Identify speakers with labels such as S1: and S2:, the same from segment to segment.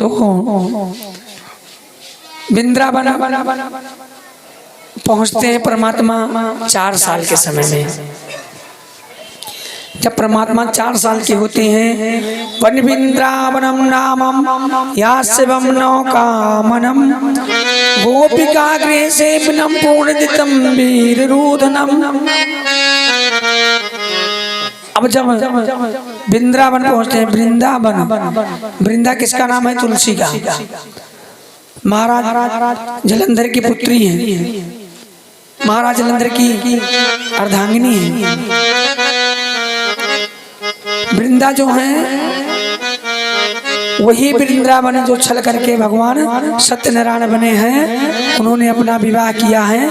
S1: तो वृंदावन पहुंचते हैं परमात्मा 4 साल के समय में। जब परमात्मा 4 साल के होते हैं, वन वृंदावनम नामम या शिवम नौकामनम गोपिका गृह सेवनम पूर्णदितम वीर रूधनम। अब जब वृंदावन पहुंचते हैं, वृंदा किसका नाम है? तुलसी का। महाराज जलंधर की पुत्री है, महाराज जलंधर की अर्धांगिनी है। वृंदा जो है वही वृंदावन जो छल करके भगवान सत्यनारायण बने हैं। उन्होंने अपना विवाह किया है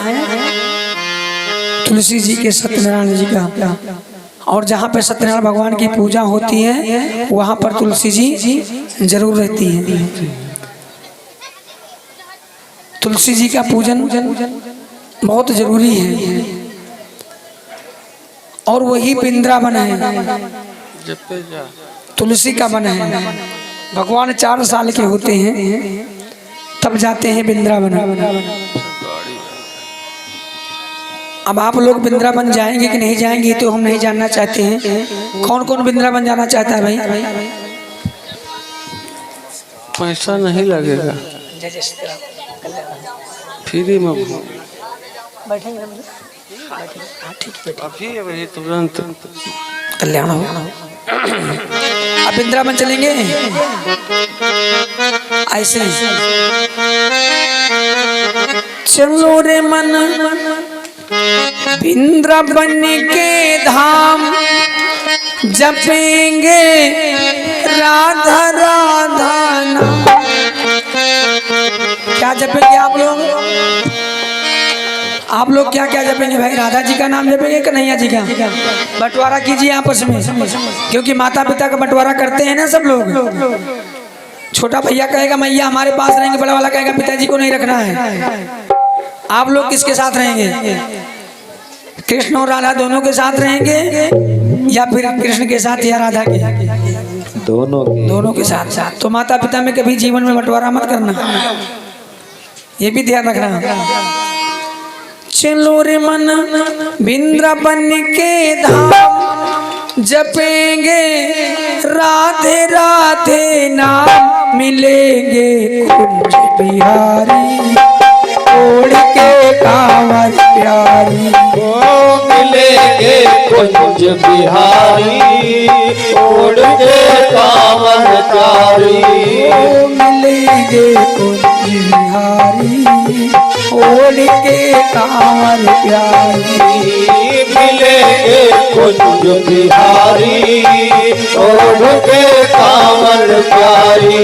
S1: तुलसी जी के सत्यनारायण जी का। और जहाँ पे सत्यनारायण भगवान की पूजा होती है वहाँ पर तुलसी जी जरूर रहती है। तुलसी जी का पूजन बहुत जरूरी है और वही वृंदावन है, तुलसी का वन है। भगवान 4 साल के होते हैं तब जाते हैं वृंदावन। अब आप लोग वृंदावन जाएंगे कि नहीं जाएंगे तो हम नहीं जानना चाहते हैं। कौन कौन वृंदावन जाना चाहता है भाई?
S2: पैसा नहीं लगेगा, फ्री में
S1: बैठेंगे।
S2: अभी तुरंत
S1: कल्याण हो। अब वृंदावन चलेंगे ऐसे चलो रे मन वृंदावन के धाम जपेंगे राधा राधा नाम। क्या जपेंगे आप लोग? आप लोग क्या क्या जपेंगे भाई? राधा जी का नाम जपेंगे कन्हैया जी का? बंटवारा कीजिए आपस में, क्योंकि माता पिता का बंटवारा करते हैं ना सब लोग। छोटा भैया कहेगा मैया हमारे पास रहेंगे, बड़ा वाला कहेगा पिताजी को नहीं रखना है। आप लोग किसके साथ रहेंगे? कृष्ण और राधा दोनों के साथ रहेंगे या फिर कृष्ण के साथ या राधा के? दोनों के साथ। तो माता पिता में कभी जीवन में बंटवारा मत करना, ये भी ध्यान रखना। चलो रे मन वृंदावन के धाम जपेंगे राधे राधे नाम। मिलेंगे कुंज बिहारी ओढ़ के कांवर प्यारी।
S3: ओ मिलेंगे कुंज बिहारी ओढ़ के कांवर प्यारी।
S1: ओ मिलेंगे कुंज बिहारी ओढ़ के कांवर प्यारी।
S3: मिलेंगे कुंज बिहारी ओढ़ के कांवर प्यारी।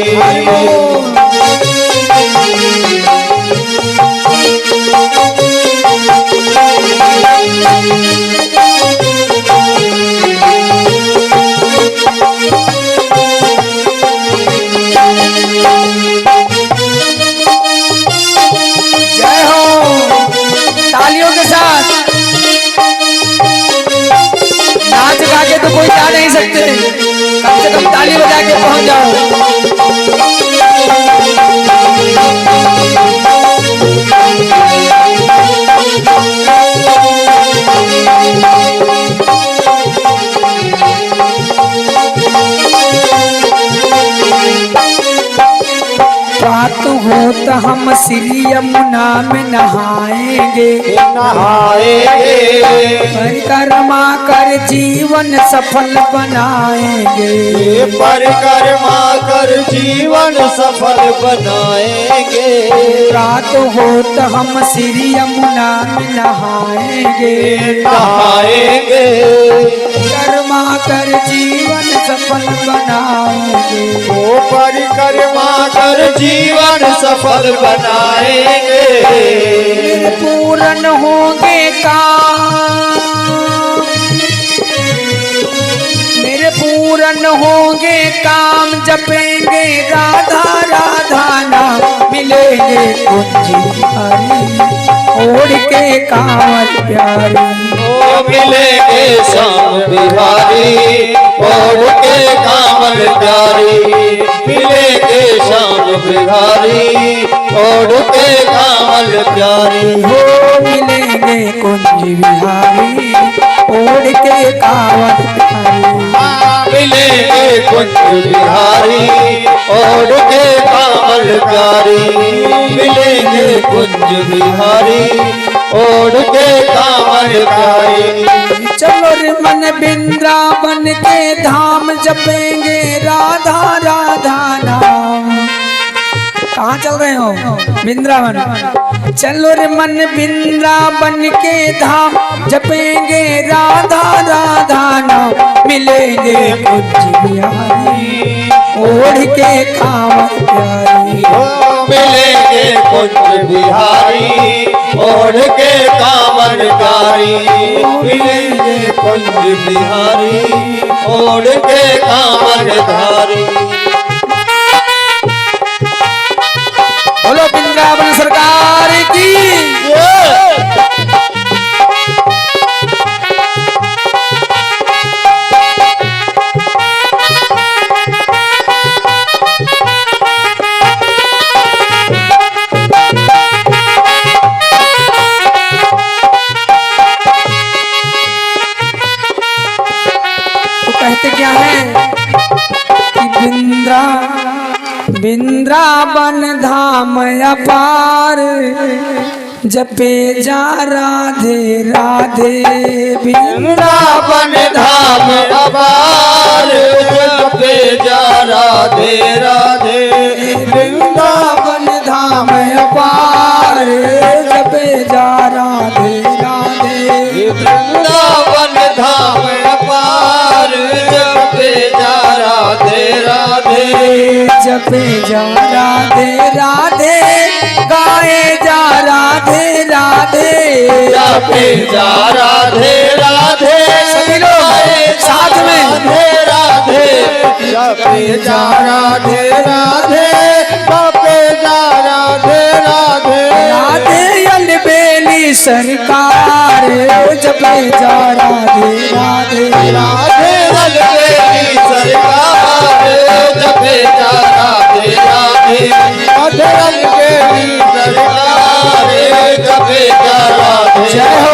S1: जय हो, तालियों के साथ। नाच गा के तो कोई जा नहीं सकते, कम से कम ताली बजा के पहुंच जाओ। बात हो तो हम श्री यमुना में नहाएंगे, परिक्रमा कर जीवन सफल बनाएंगे।
S3: परिक्रमा कर जीवन सफल बनाएंगे।
S1: रात हो तो हम श्री यमुना में नहाएंगे, परिक्रमा कर जीवन सफल बनाएंगे।
S3: वो परिक्रमा कर जीवन सफल बनाएंगे।
S1: पूर्ण होंगे काम मेरे, पूर्ण होंगे काम जपेंगे राधा राधा नाम। मिलेंगे कुंज बिहारी ओढ़ के कांवर प्यारी।
S3: ओ मिलेंगे श्याम बिहारी ओढ़ के कांवर प्यारी। मिलेंगे श्याम बिहारी ओढ़ के कांवल प्यारी
S1: हो मिलेंगे कुंज बिहारी ओढ़ के कांवल प्यारी।
S3: मिलेंगे कुंज बिहारी ओढ़ के कांवल प्यारी मिलेंगे कुंज बिहारी ओढ़ के कांवल प्यारी।
S1: चलो रे मन वृंदावन के धाम जपेंगे राधा राधा नाम। कहाँ चल रहे हो? वृंदावन। चलो रे मन वृंदावन के धाम जपेंगे राधा राधा नाम मिलेंगे कुंज बिहारी ओढ़ के कांवल प्यारी।
S3: मिलेंगे कुंज बिहारी ओढ़ के कांवल प्यारी मिलेंगे कुंज बिहारी ओढ़ के कांवल प्यारी।
S1: बोलो वृंदावन सरकार की। कहते क्या है कि वृंदावन धाम अपार जपे जा राधे राधे।
S3: वृंदावन धाम अपार जपे जा राधे राधे
S1: वृंदावन धाम अपार जपे जा राधे राधे।
S3: वृंदावन धाम अपार जपे जा राधे राधे
S1: जपे जा राधे राधे गाए जा राधे राधे।
S3: जपे जा राधे राधे
S1: सभी लोग साथ में
S3: राधे जपे जा राधे राधे जपे जा राधे राधे
S1: राधे अलबेली सरकार जपे जा राधे राधे।
S3: राधे अलबेली सरकार जपे जा राधे राधे राधे अलबेली सरकार जपे जा राधे।
S1: जय हो।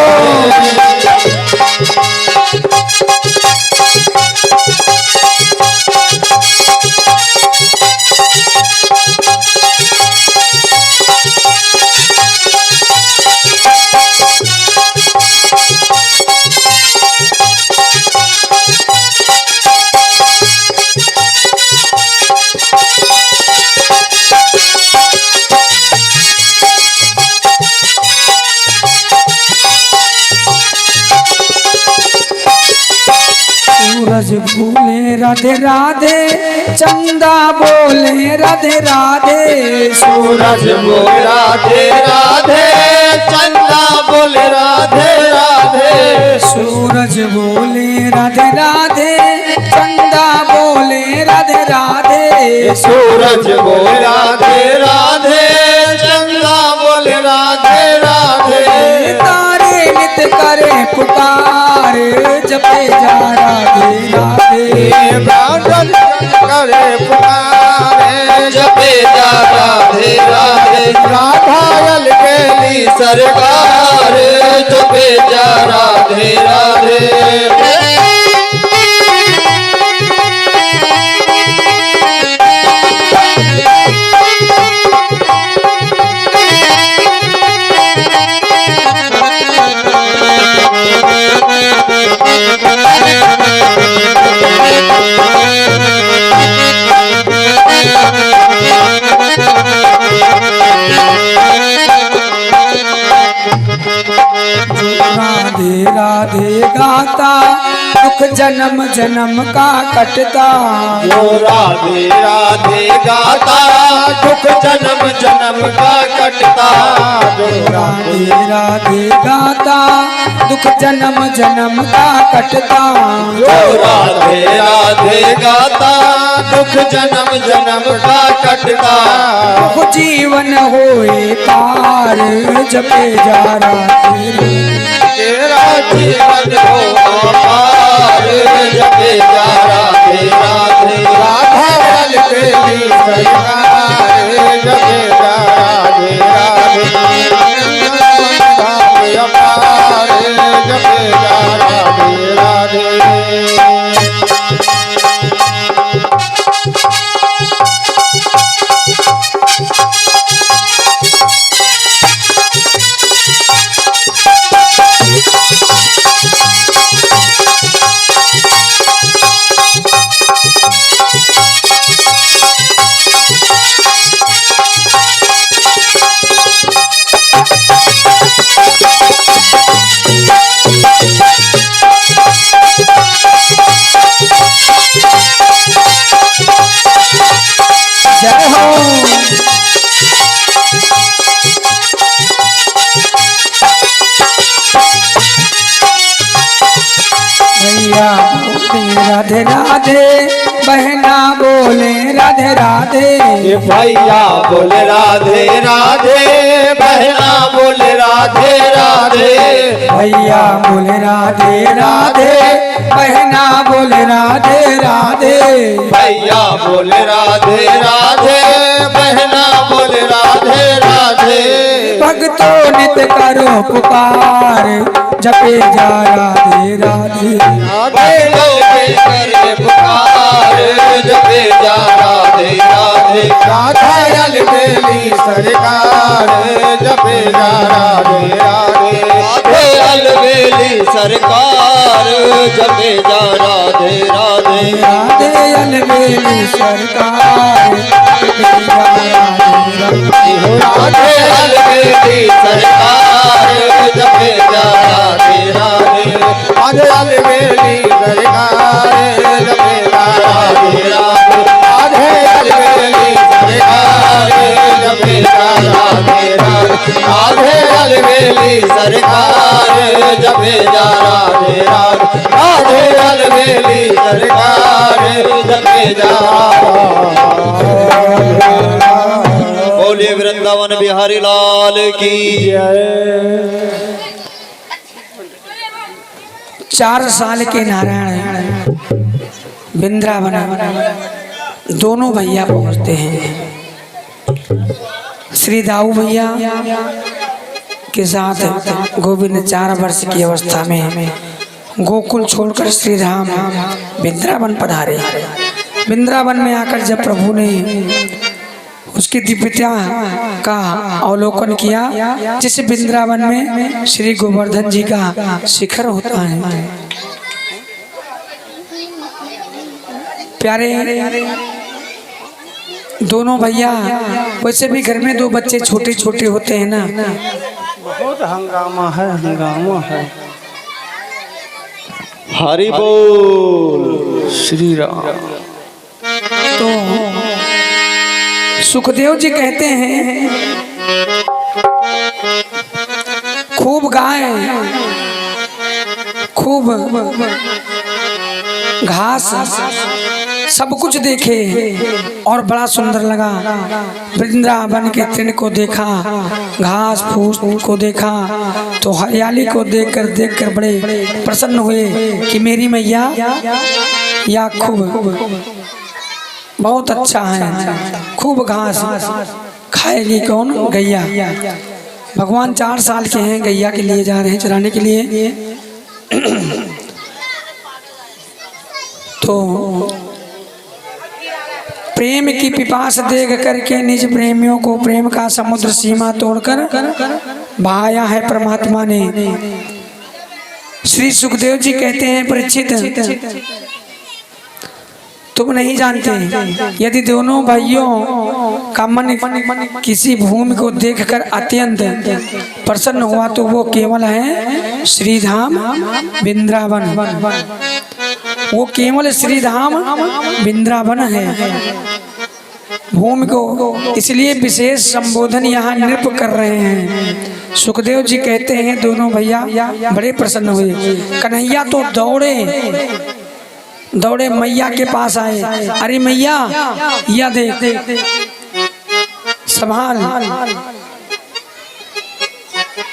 S1: सूरज फूले राधे राधे चंदा बोले राधे राधे।
S3: सूरज बोले राधे राधे चंदा बोले राधे राधे
S1: सूरज बोले राधे राधे चंदा बोले राधे राधे।
S3: सूरज बोले राधे राधे चंदा बोले राधे राधे
S1: तारे नित करे पुकार जपे जा राधे राधे।
S3: ब्राह्मण करे पुकारे जपे जा राधे राधे राधा अलबेली सरकार जपे जा राधे राधे।
S1: राधे राधे गाता दुख जन्म जन्म का कटता।
S3: जो राधे राधे गाता दुख जन्म जन्म का कटता। जो
S1: राधे राधे गाता दुख जन्म जन्म का कटता।
S3: जो राधे राधे गाता दुख जन्म जन्म का कटता।
S1: दुख जीवन होए पार जपे जा राधे
S3: तेरा जीवन हो पार जपे जा राधे राधे राधा अलबेली सरकार जपे जा राधे राधे धाम अपार जपे जा राधे राधे
S1: जय हो। भैया बोले राधे राधे, बहना बोले राधे राधे।
S3: ये भैया बोले राधे राधे बहना बोले राधे राधे
S1: भैया बोले राधे राधे, बहना बोले राधे राधे।
S3: भैया बोले राधे राधे बहना बोले राधे राधे
S1: भक्तों नित करो पुकार, जपे जा राधे राधे।
S3: राधे लोगे करे पुकार जपे जा राधे राधे राधा अलबेली सरकार जपे जा राधे राधे राधे अलबेली सरकार जपे जा राधे राधे
S1: राधे अलबेली सरकार, जपे जा
S3: राधे अलबेली सरकार जपे जा राधे राधे राधे अलबेली सरकार जपे जा राधे राधे राधे अलबेली सरकार जपे जा राधे राधे राधे अलबेली सरकार जपे जा राधे राधे राधे अलबेली सरकार जपे जा बोलिए वृंदावन बिहारी लाल की जय।
S1: 4 साल के नारायण वृंदावन दोनों भैया पहुंचते हैं। श्री दाऊ भैया के साथ गोविंद 4 वर्ष की अवस्था में गोकुल छोड़कर श्री राम वृंदावन पधारे। वृंदावन में आकर जब प्रभु ने उसकी दिव्यता का अवलोकन किया, जिस वृंदावन में श्री गोवर्धन जी का शिखर होता है। प्यारे दोनों भैया, वैसे भी घर में 2 बच्चे छोटे छोटे होते हैं ना,
S2: बहुत हंगामा है, हंगामा है।
S3: हरि बोल
S2: श्री राम।
S1: तो सुखदेव जी कहते हैं खूब गाय, खूब घास, सब कुछ देखे और बड़ा सुंदर लगा। वृंदावन के तृण को देखा, घास फूस को देखा, तो हरियाली को देखकर बड़े प्रसन्न हुए कि मेरी मैया या खूब बहुत अच्छा है। खूब घास खाएगी कौन? गैया। भगवान 4 साल के हैं, गैया के लिए जा रहे हैं चराने के लिए। तो प्रेम की पिपास देख करके निज प्रेमियों को प्रेम का समुद्र सीमा तोड़कर बहाया है परमात्मा ने। श्री सुखदेव जी कहते हैं परीक्षित, तुम नहीं जानते, यदि दोनों भाइयों का मन किसी भूमि को देखकर अत्यंत प्रसन्न हुआ तो वो केवल है श्रीधाम वृंदावन। वो केवल श्रीधाम वृंदावन है। भूमि को इसलिए विशेष संबोधन यहाँ नृप कर रहे हैं। सुखदेव जी कहते हैं दोनों भैया बड़े प्रसन्न हुए। कन्हैया तो दौड़े मैया के पास आए। अरे मैया, या देख, संभाल,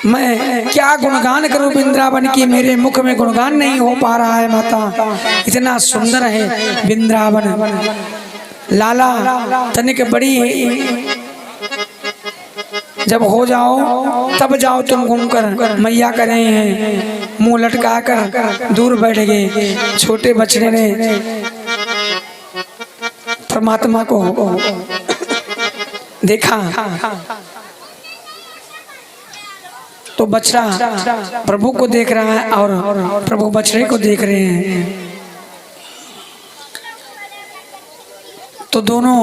S1: मैं क्या गुणगान करूं वृंदावन की, मेरे मुख में गुणगान नहीं हो पा रहा है माता। इतना सुंदर है वृंदावन। लाला तनिक बड़ी जब हो जाओ तब जाओ तुम घूमकर। मैया करे हैं मुंह लटका कर दूर बैठ गए। छोटे बछड़े ने परमात्मा को देखा तो बछड़ा प्रभु को देख रहा है और प्रभु बछड़े को देख रहे हैं। तो दोनों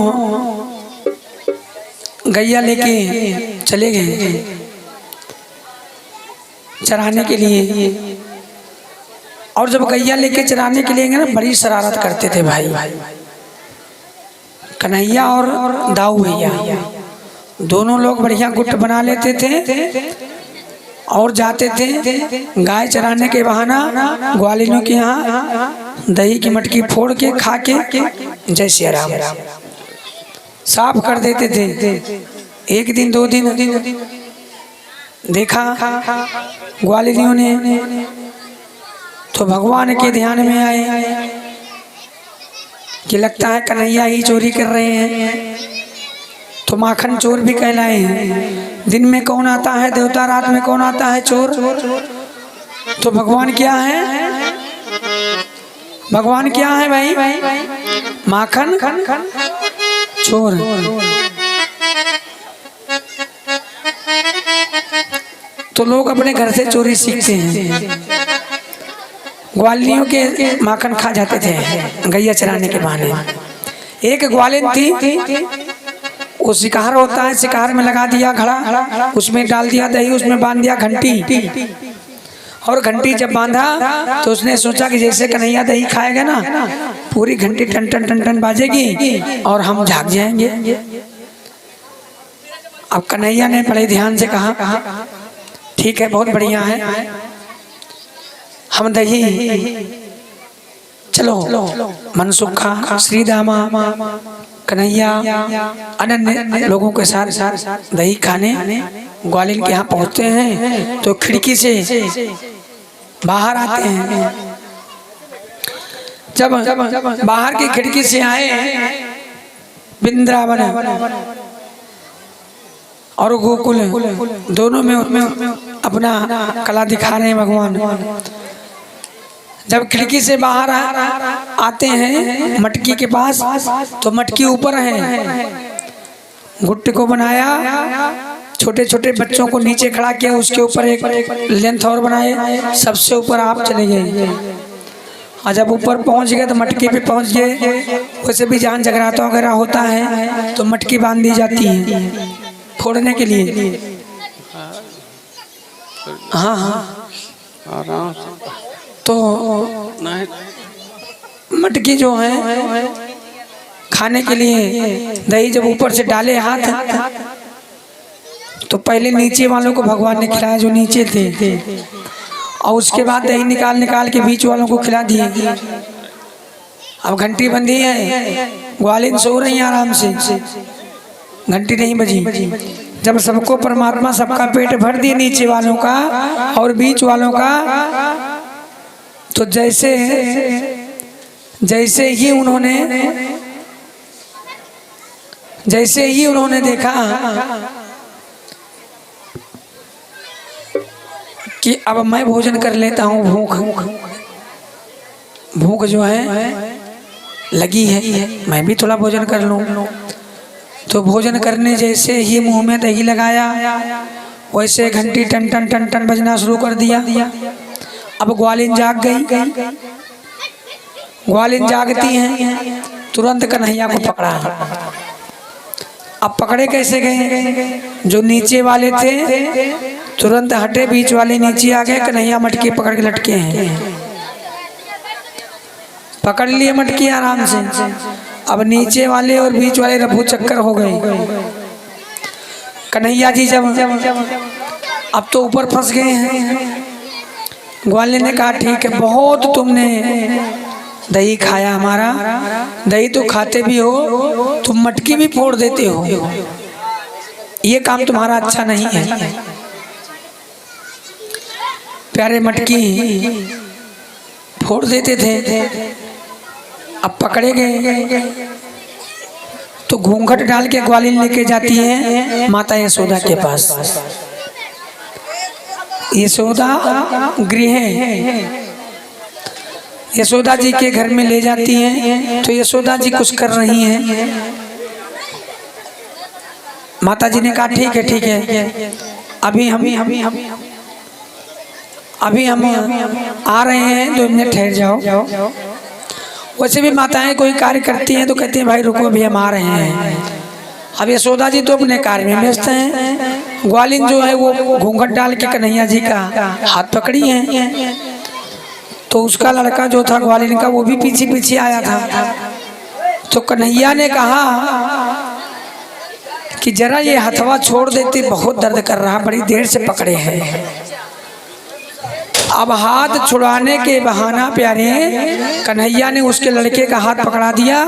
S1: गैया लेके चले गए चराने के लिए। और जब गैया लेके चराने के लिए गए ना, बड़ी शरारत करते थे भाई। कन्हैया और दाऊ भैया दोनों लोग बढ़िया गुट बना लेते थे और जाते थे गाय चराने के बहाना ग्वालिनों के यहाँ दही की मटकी फोड़ के खा के जय श्री राम साफ कर देते थे। एक दिन दो दिन देखा ग्वालिनियों ने तो भगवान के ध्यान में आए कि लगता है कन्हैया ही चोरी कर रहे हैं, तो माखन चोर भी कहलाए हैं। दिन में कौन आता है देवता, रात में कौन आता है चोर। तो भगवान क्या है, भगवान क्या है भाई, माखन चोर। तो लोग अपने घर से चोरी सीखते हैं। ग्वालिनियों के माखन खा जाते थे गैया चराने के बहाने। एक ग्वालिन थी, वो शिकार होता है, शिकार में लगा दिया घड़ा, उसमें डाल दिया दही, उसमें बांध दिया घंटी। और घंटी जब बांधा तो उसने सोचा कि जैसे कन्हैया दही खाएगा ना, पूरी घंटी टन टन टन टन बाजेगी और हम जाग जाएंगे। अब कन्हैया ने बड़े ध्यान से कहा ठीक है, बहुत बढ़िया है, हम दही चलो मनसुखा श्रीदामा कन्हैया अनन्य लोगों के साथ दही खाने ग्वालिन के यहाँ पहुँचते हैं। तो खिड़की से बाहर आते हैं। जब बाहर की खिड़की से आए वृंदावन और गोकुल दोनों में अपना कला दिखा रहे हैं भगवान। जब खिड़की से बाहर आते हैं मटकी के पास, तो मटकी ऊपर है, गुट्टे को बनाया, छोटे छोटे बच्चों को नीचे खड़ा किया, उसके ऊपर एक लेंथ और बनाए, सबसे ऊपर आप चले गए। और जब ऊपर पहुंच गए तो मटकी पे पहुंच गए। वैसे भी जहाँ जगराता वगैरह होता है तो मटकी बांध दी जाती है फोड़ने के लिए। हाँ हाँ,
S2: आराम से
S1: तो मटकी जो है खाने के लिए दही जब ऊपर से डाले हाथ, तो पहले नीचे वालों को भगवान ने खिलाया जो नीचे थे, और उसके बाद दही निकाल निकाल के बीच वालों को खिला दिए। अब घंटी बंधी है, ग्वालिन सो रही है आराम से, घंटी नहीं बजी। जब सबको परमात्मा सबका पेट भर दिए, नीचे वालों का और बीच वालों का, तो जैसे ही उन्होंने देखा कि अब मैं भोजन कर लेता हूँ, भूख जो है लगी है, मैं भी थोड़ा भोजन कर लूँ। तो भोजन करने जैसे ही मुंह में दही लगाया, वैसे घंटी टन टन टन टन बजना शुरू कर दिया। अब ग्वालिन जाग गई। ग्वालिन जागती हैं, तुरंत कन्हैया को पकड़ा। अब पकड़े कैसे गए, जो नीचे वाले थे तुरंत हटे, बीच वाले नीचे आ गए, कन्हैया मटकी पकड़ के लटके हैं। पकड़ लिए मटकी आराम से। अब नीचे वाले और बीच वाले रफू चक्कर हो गए। कन्हैया जी जब अब तो ऊपर फंस गए हैं। ग्वालिन ने कहा ठीक है, बहुत तुमने दही खाया, हमारा दही तो खाते भी हो, तुम मटकी भी फोड़ देते हो, ये काम तुम्हारा अच्छा नहीं है। प्यारे मटकी फोड़ देते थे। अब पकड़े गए तो घूंघट डाल के ग्वालिन लेके जाती है माता यशोदा के पास। यशोदा गृह यशोदा जी के घर में ले जाती हैं। तो यशोदा जी कुछ कर रही हैं। माता जी ने कहा ठीक है, अभी हम आ रहे हैं, 2 मिनट ठहर जाओ। वैसे भी माताएं कोई कार्य करती हैं तो कहती हैं भाई रुको, अभी हम आ रहे हैं। अब यशोदा जी तो अपने कार्य में व्यस्त हैं। ग्वालिन जो है वो घूंघट डाल के कन्हैया जी का हाथ पकड़ी है। तो उसका लड़का जो था ग्वालिन का, वो भी पीछे पीछे आया था। तो कन्हैया ने कहा कि जरा ये हथवा छोड़ देते, बहुत दर्द कर रहा, बड़ी देर से पकड़े हैं। अब हाथ छुड़ाने के बहाना प्यारे कन्हैया ने उसके लड़के का हाथ पकड़ा दिया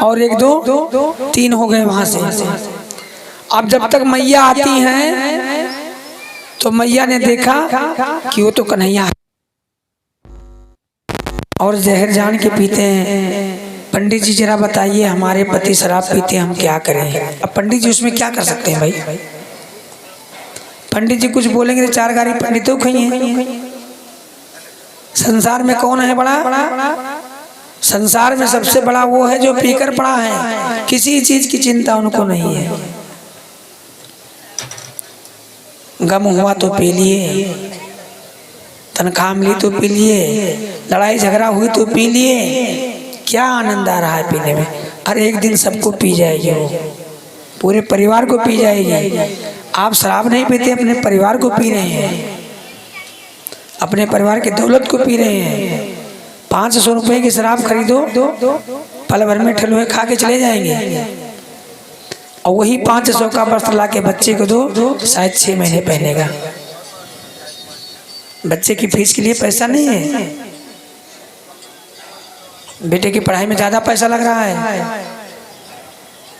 S1: और 1 2 3 हो गए वहां से। अब जब तक मैया आती हैं तो मैया ने देखा कि वो तो कन्हैया और जहर जान के पीते हैं। पंडित जी जरा बताइए, हमारे पति शराब पीते हैं, हम क्या करें? अब पंडित जी उसमें क्या कर सकते हैं भाई? पंडित जी कुछ बोलेंगे तो 4 गारी पंडितों खाइए। संसार में कौन है बड़ा? संसार में सबसे बड़ा वो है जो पीकर पड़ा है, किसी चीज की चिंता उनको नहीं है। गम हुआ तो पी लिए, तनख्वाह मिली तो पी लिए, लड़ाई झगड़ा हुई तो पी लिए, क्या आनंद आ रहा है पीने में। अरे एक दिन सबको पी जाएगी, वो पूरे परिवार को पी जाएगी। आप शराब नहीं पीते, अपने परिवार को पी रहे हैं, अपने परिवार की दौलत को पी रहे हैं। 500 रुपए की शराब खरीदो, पल भर में ठलुए खा के चले जाएंगे। और वही 500 का वस्त्र ला के बच्चे को दो, शायद 6 महीने पहनेगा। बच्चे की फीस के लिए पैसा नहीं है, बेटे की पढ़ाई में ज्यादा पैसा लग रहा है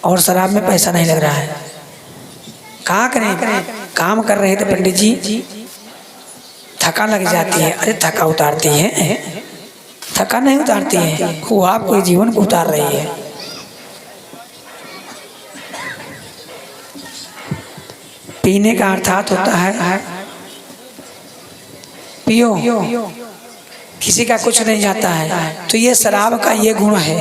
S1: और शराब में पैसा नहीं लग रहा है। कहाँ करें? काम कर रहे थे पंडित जी, थका लग जाती है। अरे थका उतारती है? थका नहीं उतारती है, वो आपको जीवन को उतार रही है। पीने का अर्थात होता है पियो, किसी का कुछ नहीं जाता है। तो ये शराब का ये गुण है।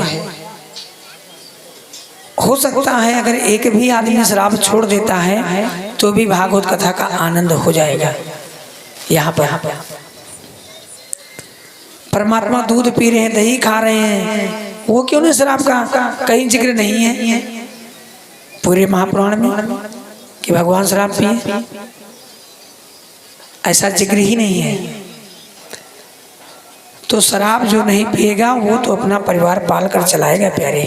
S1: हो सकता है अगर एक भी आदमी शराब छोड़ देता है तो भी भागवत कथा का आनंद हो जाएगा। यहाँ पर परमात्मा दूध पी रहे हैं, दही खा रहे हैं, वो क्यों नहीं शराब का कहीं जिक्र नहीं है पूरे महापुराण में कि भगवान शराब पिए? ऐसा जिक्र ही नहीं है। तो शराब जो नहीं पिएगा वो तो अपना परिवार पाल कर चलाएगा प्यारे।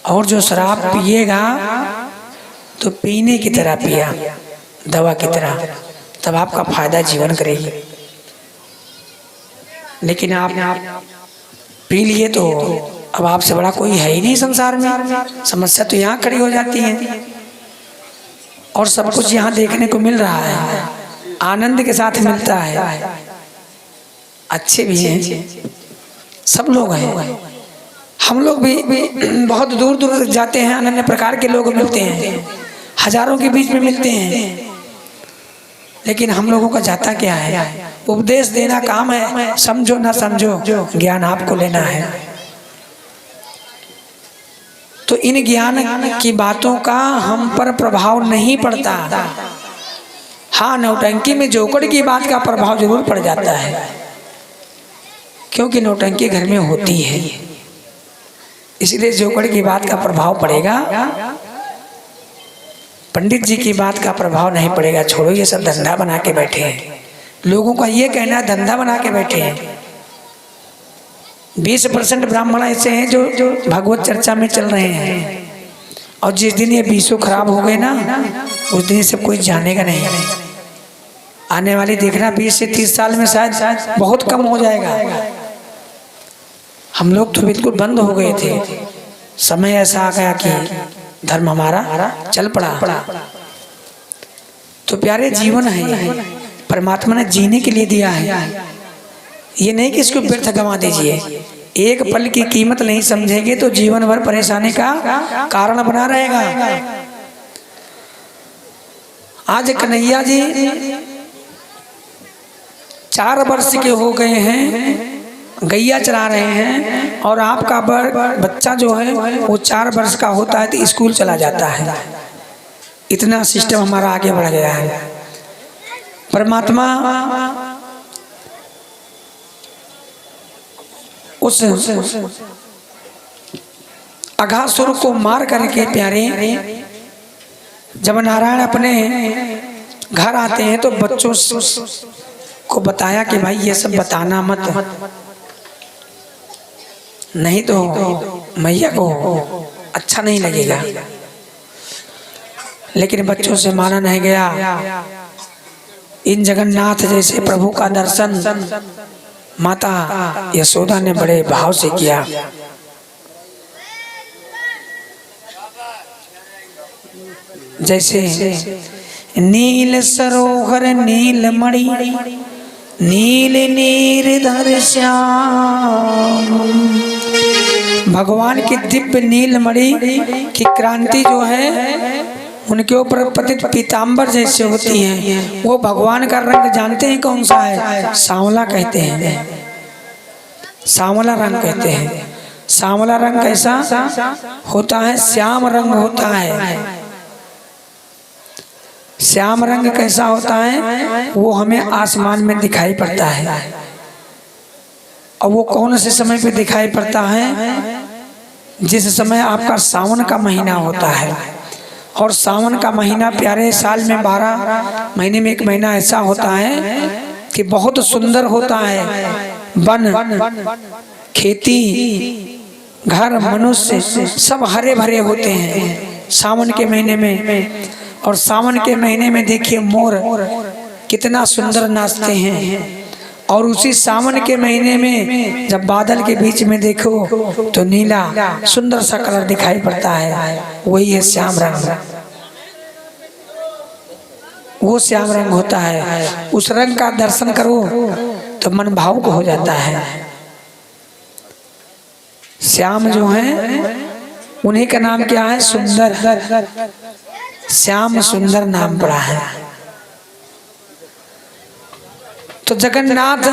S1: और जो शराब पिएगा तो पीने की तरह पिया, दवा की तरह, तब आपका फायदा जीवन करेगी। लेकिन आप पी लिए तो अब आपसे बड़ा कोई है ही नहीं संसार में। समस्या तो यहाँ खड़ी हो जाती है। और सब कुछ यहाँ देखने को मिल रहा है, आनंद के साथ मिलता है। अच्छे भी हैं, सब लोग हैं। हम लोग भी बहुत दूर दूर जाते हैं, अन्य प्रकार के लोग मिलते हैं, हजारों के बीच में मिलते हैं। लेकिन हम लोगों का जाता क्या है? उपदेश देना काम है, समझो ना समझो, ज्ञान आपको लेना है। तो इन ज्ञान की बातों का हम पर प्रभाव नहीं पड़ता। हाँ, नौटंकी में जोकड़ की बात का प्रभाव जरूर पड़ जाता है, क्योंकि नौटंकी घर में होती है, इसलिए जोकड़ की बात का प्रभाव पड़ेगा। पंडित जी की बात का प्रभाव नहीं पड़ेगा। छोड़ो, ये सब धंधा बना के बैठे हैं। लोगों का ये कहना धंधा बना के बैठे हैं। 20% ब्राह्मण ऐसे हैं जो भगवत चर्चा में चल रहे हैं, और जिस दिन ये 20 खराब हो गए ना, उस दिन सब कोई जानेगा नहीं। आने वाली देखना 20 से 30 साल में शायद बहुत कम हो जाएगा। हम लोग तो बिल्कुल बंद हो गए थे। समय ऐसा आ गया कि धर्म हमारा चल पड़ा। तो प्यारे, जीवन है, परमात्मा ने जीने के लिए दिया है। ये नहीं कि इसको व्यर्थ गंवा दीजिए। एक पल की कीमत नहीं समझेंगे तो जीवन भर परेशानी का कारण बना रहेगा। आज कन्हैया जी 4 वर्ष के हो गए हैं, गैया चला रहे हैं, और आपका बच्चा जो है वो 4 वर्ष का होता है तो स्कूल चला जाता है। इतना सिस्टम हमारा आगे बढ़ गया है। परमात्मा उस अघासुर को मार करके प्यारे जब नारायण अपने घर आते हैं तो बच्चों को बताया कि भाई ये सब बताना मत, नहीं तो मैया को अच्छा नहीं लगेगा। लेकिन बच्चों से माना नहीं गया। इन जगन्नाथ जैसे प्रभु का दर्शन माता यशोदा ने बड़े भाव से किया। जैसे नील सरोवर नील मणि नील नीरधर श्याम, भगवान की दिव्य नीलमणि की क्रांति जो है उनके ऊपर पतित पीतांबर जैसे होती है। वो भगवान का रंग जानते हैं कौन सा है? सांवला कहते हैं, सांवला रंग कहते हैं। सांवला रंग कैसा होता है? श्याम रंग होता है। श्याम रंग कैसा होता है? वो हमें आसमान में दिखाई पड़ता है। और वो कौन से समय पे दिखाई पड़ता है? जिस समय आपका सावन का महीना होता है। और सावन का महीना प्यारे साल में 12 महीने में एक महीना ऐसा होता है कि बहुत सुंदर होता है। वन, खेती, घर, मनुष्य सब हरे भरे होते हैं सावन के महीने में। और सावन के महीने में देखिए मोर कितना सुंदर नाचते हैं। और उसी सावन के महीने में जब बादल के बीच में देखो तो नीला सुंदर सा कलर दिखाई पड़ता है, वही है श्याम रंग। वो श्याम रंग होता है। उस रंग का दर्शन करो तो मन भावुक हो जाता है। श्याम जो है उन्हीं का नाम क्या है? सुंदर। श्याम सुंदर नाम पड़ा है। तो जगन्नाथ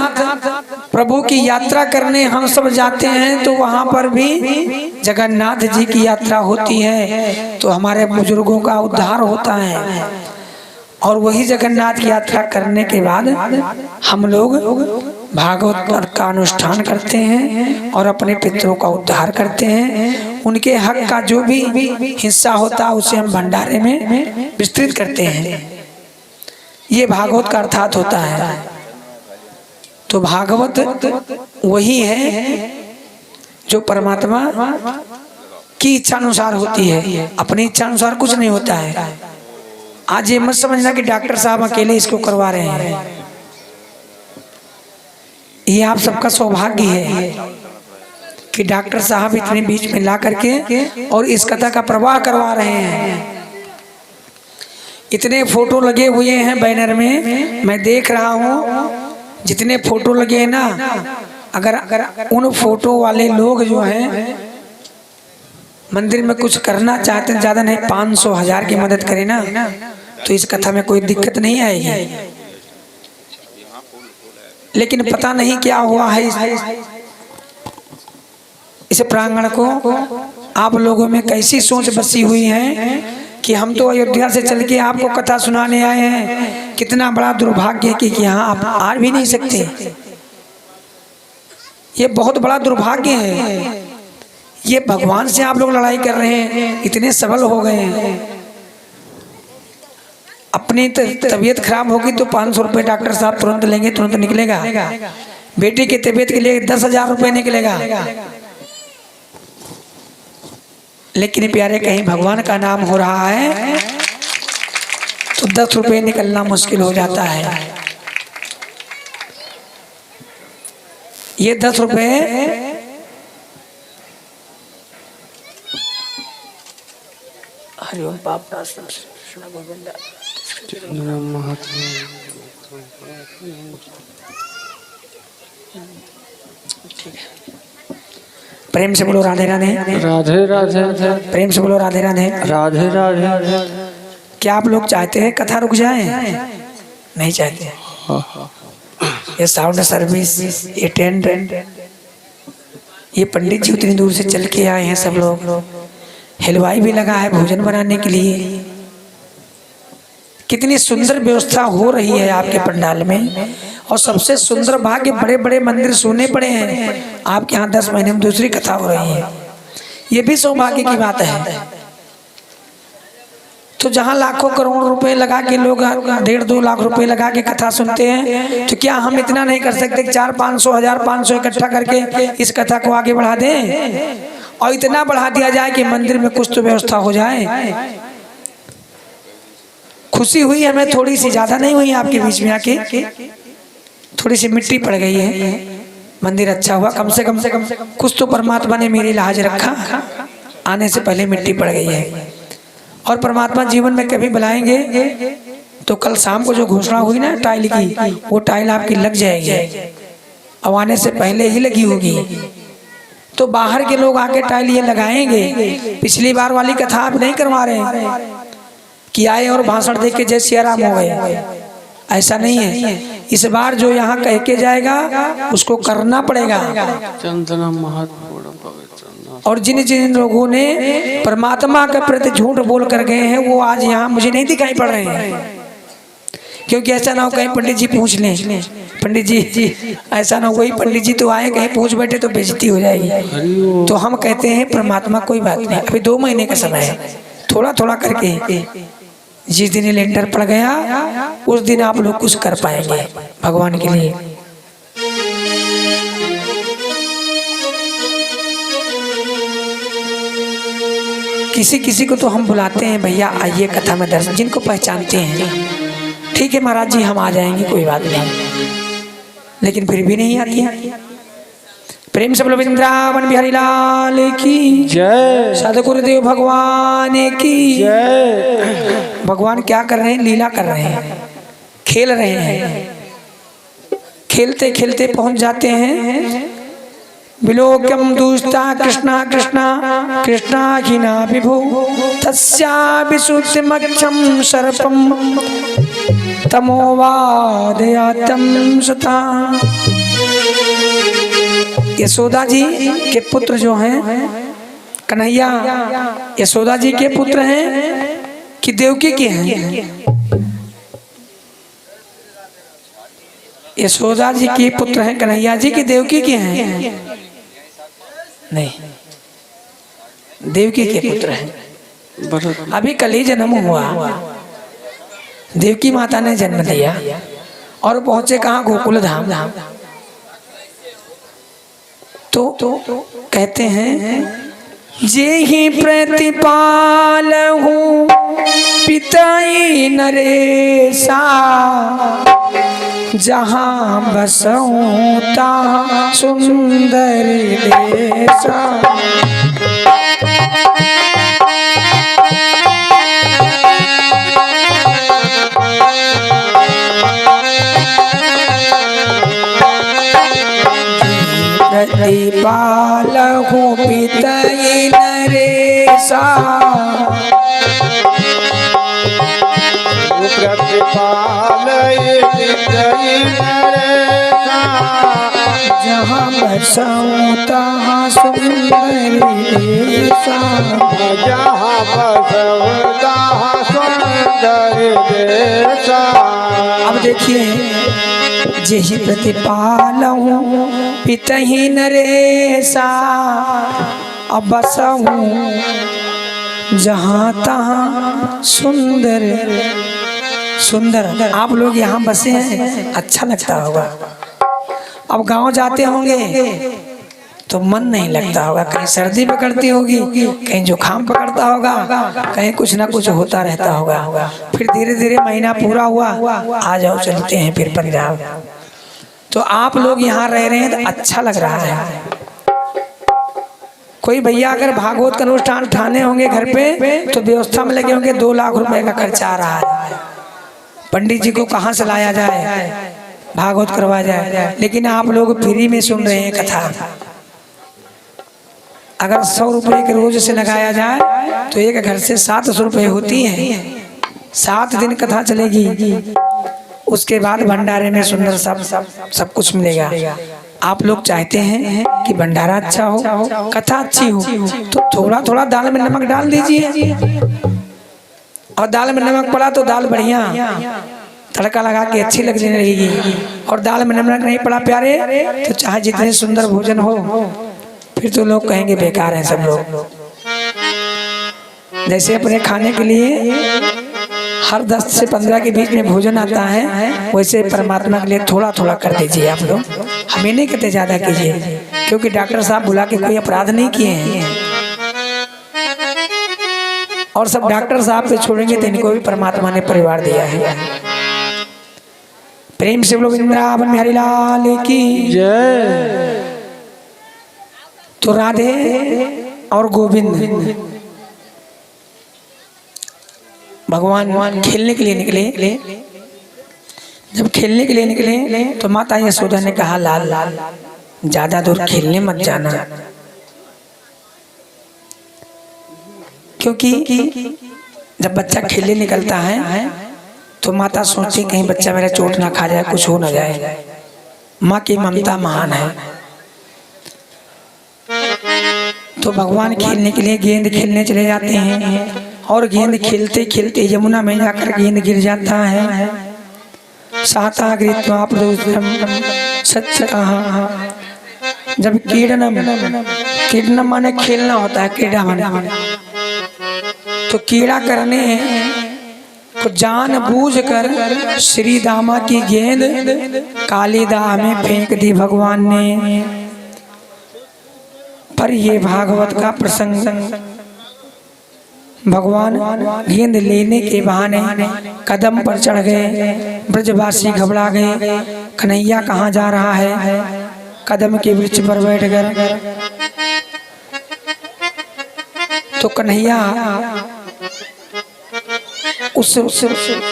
S1: प्रभु की यात्रा करने हम सब जाते हैं तो वहां पर भी जगन्नाथ जी की यात्रा होती है तो हमारे बुजुर्गों का उद्धार होता है। और वही जगन्नाथ की यात्रा करने के बाद हम लोग भागवत का अनुष्ठान करते हैं और अपने पितरों का उद्धार करते हैं। उनके हक का जो भी हिस्सा होता है उसे हम भंडारे में विस्तृत करते हैं। ये भागवत का अर्थात होता है। तो भागवत वही है जो परमात्मा की इच्छा अनुसार होती है, अपनी इच्छा अनुसार कुछ नहीं होता है। आज ये मत समझना कि डॉक्टर साहब अकेले इसको करवा रहे हैं। ये आप सबका सौभाग्य है कि डॉक्टर साहब इतने बीच में ला करके और इस कथा का प्रवाह करवा रहे हैं। इतने फोटो लगे हुए हैं बैनर में, मैं देख रहा हूँ जितने फोटो लगे हैं ना, अगर उन फोटो वाले लोग जो हैं मंदिर में कुछ करना चाहते हैं, ज्यादा नहीं 500-1000 की मदद करें ना तो इस कथा में कोई दिक्कत नहीं आएगी। लेकिन पता नहीं क्या हुआ है इस प्रांगण को, आप लोगों में कैसी सोच बसी हुई है कि हम तो अयोध्या से चल के आपको कथा सुनाने आए हैं। कितना बड़ा दुर्भाग्य कि यहाँ आप आ भी नहीं सकते। ये बहुत बड़ा दुर्भाग्य है। ये भगवान से आप लोग लड़ाई कर रहे हैं, इतने सबल हो गए हैं। अपनी तबीयत खराब होगी तो 500 रुपए डॉक्टर साहब तुरंत लेंगे, तुरंत निकलेगा। बेटी की तबीयत के लिए 10,000 रुपए निकलेगा। लेकिन प्यारे कहीं भगवान का नाम हो रहा है तो 10 रुपए निकलना मुश्किल हो जाता है। ये 10 रुपए हरिओम पाप गोविंदा ठीक है। प्रेम से बोलो राधे राधे।
S2: राधे राधे
S1: प्रेम से बोलो राधे राधे।
S2: राधे राधे।
S1: क्या आप लोग चाहते हैं कथा रुक जाए? नहीं चाहते। ये साउंड सर्विस, ये टेंट, ये पंडित जी उतनी दूर से चल के आए हैं, सब लोग हलवाई भी लगा है भोजन बनाने के लिए। कितनी सुंदर व्यवस्था हो रही है आपके पंडाल में। और सबसे सुंदर भाग्य, बड़े बड़े मंदिर सोने पड़े हैं, आपके यहाँ 10 महीने में दूसरी कथा हो रही है। ये भी सौभाग्य की बात है। तो जहाँ लाखों करोड़ रुपए लगा के लोग 1.5-2 लाख रुपए लगा के कथा सुनते हैं, तो क्या हम इतना नहीं कर सकते 400-500 1,000-500 इकट्ठा करके इस कथा को आगे बढ़ा दें? और इतना बढ़ा दिया जाए कि मंदिर में कुछ तो व्यवस्था हो जाए। खुशी हुई हमें, थोड़ी सी, ज्यादा नहीं हुई आपके बीच में आके। थोड़ी सी मिट्टी पड़ गई है, मंदिर अच्छा हुआ। कम से कम कुछ तो परमात्मा ने मेरी लाज रखा। आने से पहले मिट्टी पड़ गई है। और परमात्मा जीवन में कभी बुलाएंगे तो कल शाम को जो घोषणा हुई ना टाइल की, वो टाइल आपकी लग जाएगी। अब आने से पहले ही लगी होगी। तो बाहर के लोग आके टाइल ये लगाएंगे। पिछली बार वाली कथा आप नहीं करवा रहे कि आए और भाषण देख के जय सिया राम हो गए। ऐसा नहीं है। इस बार जो यहाँ कह के जाएगा उसको करना पड़ेगा।
S2: चंदना महत्वपूर्ण।
S1: और जिन जिन लोगों ने परमात्मा के प्रति झूठ बोल कर गए हैं, वो आज यहाँ मुझे नहीं दिखाई पड़ रहे हैं। क्योंकि ऐसा ना हो कहीं पंडित जी पूछ लें, पंडित जी ऐसा ना हो, वही पंडित जी तो आए कहीं पूछ बैठे तो बेइज्जती हो जाएगी। तो हम कहते हैं परमात्मा कोई बात नहीं, अभी 2 महीने का समय है, थोड़ा थोड़ा करके जिस दिन लेंटर पड़ गया उस दिन आप लोग कुछ कर पाएंगे भगवान के लिए। किसी किसी को तो हम बुलाते हैं, भैया आइए कथा में दर्शन, जिनको पहचानते हैं। ठीक है महाराज जी हम आ जाएंगे, कोई बात नहीं, लेकिन फिर भी नहीं आती है। प्रेम से बोलो वृंदावन बिहारी लाल की
S2: जय।
S1: सदगुरुदेव भगवान की
S2: जय।
S1: भगवान क्या कर रहे हैं? लीला कर रहे हैं, खेल रहे हैं। खेलते खेलते पहुंच जाते हैं विलोक्यम दुष्टा कृष्णा कृष्णा कृष्णा खिना विभु तस्या विशुद्धिमक्षम सर्पम तमोवादयातम सुता। यशोदा जी के पुत्र जो हैं कन्हैया, यशोदा जी के पुत्र हैं कि देवकी के हैं? यशोदा जी के पुत्र हैं कन्हैया जी की देवकी के हैं? नहीं, देवकी के पुत्र हैं। अभी कल ही जन्म हुआ, देवकी माता ने जन्म दिया और पहुंचे कहाँ? गोकुल धाम। तो कहते हैं जे ही प्रतिपाल हूँ पिताई नरेशा, जहाँ बसऊं तहाँ सुंदर देशा। प्रतिपाल हूँ पिताई नरेशा,
S3: प्रतिपाल
S1: जहाँ बसऊं तहाँ सुंदर देशा।
S3: जहाँ बसऊं तहाँ सुंदर देशा।
S1: अब देखिए, जेहि प्रतिपाल हूँ पितहि नरेशा, अब बसऊं जहाँ तहाँ सुंदर। सुंदर आप लोग यहाँ बसे हैं, अच्छा लगता होगा। अब गांव जाते होंगे तो मन नहीं लगता होगा, कहीं सर्दी पकड़ती होगी, कहीं जुकाम पकड़ता होगा, कहीं कुछ ना कुछ होता रहता होगा। फिर धीरे धीरे महीना पूरा हुआ, आ जाओ चलते हैं फिर पंजाब। तो आप लोग यहाँ रह रहे हैं तो अच्छा लग रहा है। कोई भैया अगर भागवत का अनुष्ठान ठाने होंगे घर पे तो व्यवस्था में लगे होंगे 2 लाख रुपए का खर्चा आ रहा है। पंडित जी को कहाँ से लाया जाए, भागवत करवा जाए, लेकिन आप लोग फ्री में सुन रहे हैं कथा। अगर 100 रुपये के रोज से लगाया जाए तो एक घर से 700 रुपये होती है। 7 दिन कथा चलेगी, उसके बाद भंडारे में सुंदर सब कुछ मिलेगा। आप लोग चाहते हैं कि भंडारा अच्छा हो, कथा अच्छी हो, तो थोड़ा थोड़ा दाल में नमक डाल दीजिए। और दाल में नमक पड़ा तो दाल बढ़िया तड़का लगा के अच्छी लगने लगेगी। और दाल में नमक नहीं पड़ा प्यारे, तो चाहे जितने सुंदर भोजन हो फिर तो लोग कहेंगे बेकार है सब लोग। जैसे अपने खाने के लिए हर 10 से 15 के बीच में भोजन आता है, वैसे परमात्मा के लिए थोड़ा थोड़ा कर दीजिए आप लोग। हमें नहीं कहते ज्यादा कीजिए, क्योंकि डॉक्टर साहब बुला के कोई अपराध नहीं किए हैं। और सब डॉक्टर साहब पे छोड़ेंगे तो इनको भी परमात्मा ने परिवार दिया है। प्रेम से लोग वृंदावन बिहारी लाल की
S2: जय।
S1: तो राधे और गोविंद भगवान खेलने के लिए निकले। जब खेलने के लिए निकले तो माता यशोदा ने कहा, लाल लाल ज्यादा दूर खेलने मत जाना, क्योंकि जब बच्चा खेलने निकलता है तो माता सोचती कहीं बच्चा मेरा चोट ना खा जाए, कुछ हो ना जाए। माँ की ममता महान है। तो भगवान खेलने के लिए गेंद खेलने चले जाते हैं, और गेंद खेलते खेलते यमुना में जाकर गेंद गिर जाता है। साता गृत्वा सच कहा। जब कीड़ना माने खेलना होता है, क्रीड़ा माने, तो कीड़ा करने को जानबूझकर श्री दामा की गेंद कालीदाह में फेंक दी भगवान ने। पर ये भागवत का प्रसंग, भगवान गेंद लेने के बहाने कदम पर चढ़ गए। ब्रजवासी घबरा गए, कन्हैया कहाँ जा रहा है। कदम के वृक्ष पर बैठ कर तो कन्हैया उस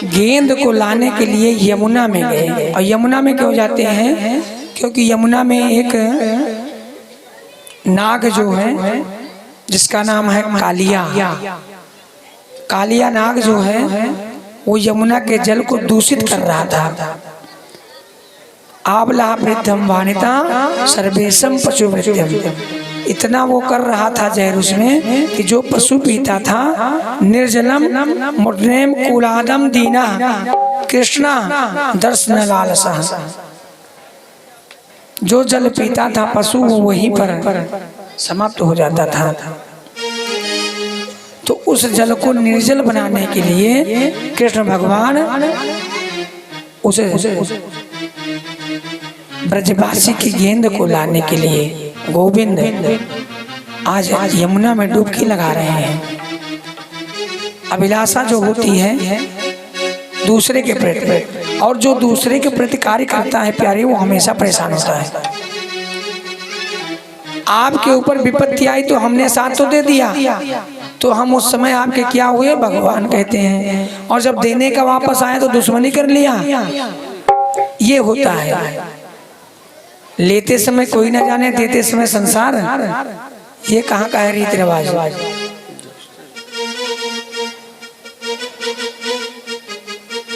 S1: गेंद को लाने के लिए यमुना में गए। और यमुना में क्यों जाते हैं? क्योंकि यमुना में एक नाग जो है, जिसका नाम है कालिया नाग जो है, वो यमुना के जल को दूषित कर रहा था। आबला वृद्धम वानिता सर्वेशम पशु वृद्धम, इतना वो कर रहा था जहर उसमें कि जो पशु पीता था। निर्जलम मुद्रेम कुलादम दीना कृष्णा दर्शन लालसा, जो जल पीता था पशु वो वहीं पर समाप्त हो जाता था। तो उस जल को निर्जल बनाने के लिए कृष्ण भगवान उसे ब्रजवासी की गेंद को लाने के लिए गोविंद आज यमुना में डुबकी लगा रहे हैं। अभिलाषा जो होती है दूसरे के प्रति, और जो दूसरे के प्रति कार्य करता है प्यारे, वो हमेशा परेशान होता है। आपके ऊपर विपत्ति आई तो हमने साथ तो दे दिया, तो हम उस समय आपके क्या हुए भगवान कहते हैं। और जब देने का वापस आया तो दुश्मनी कर लिया। ये होता है, लेते समय कोई ना जाने, देते समय संसार। ये कहाँ का है रीति रिवाज।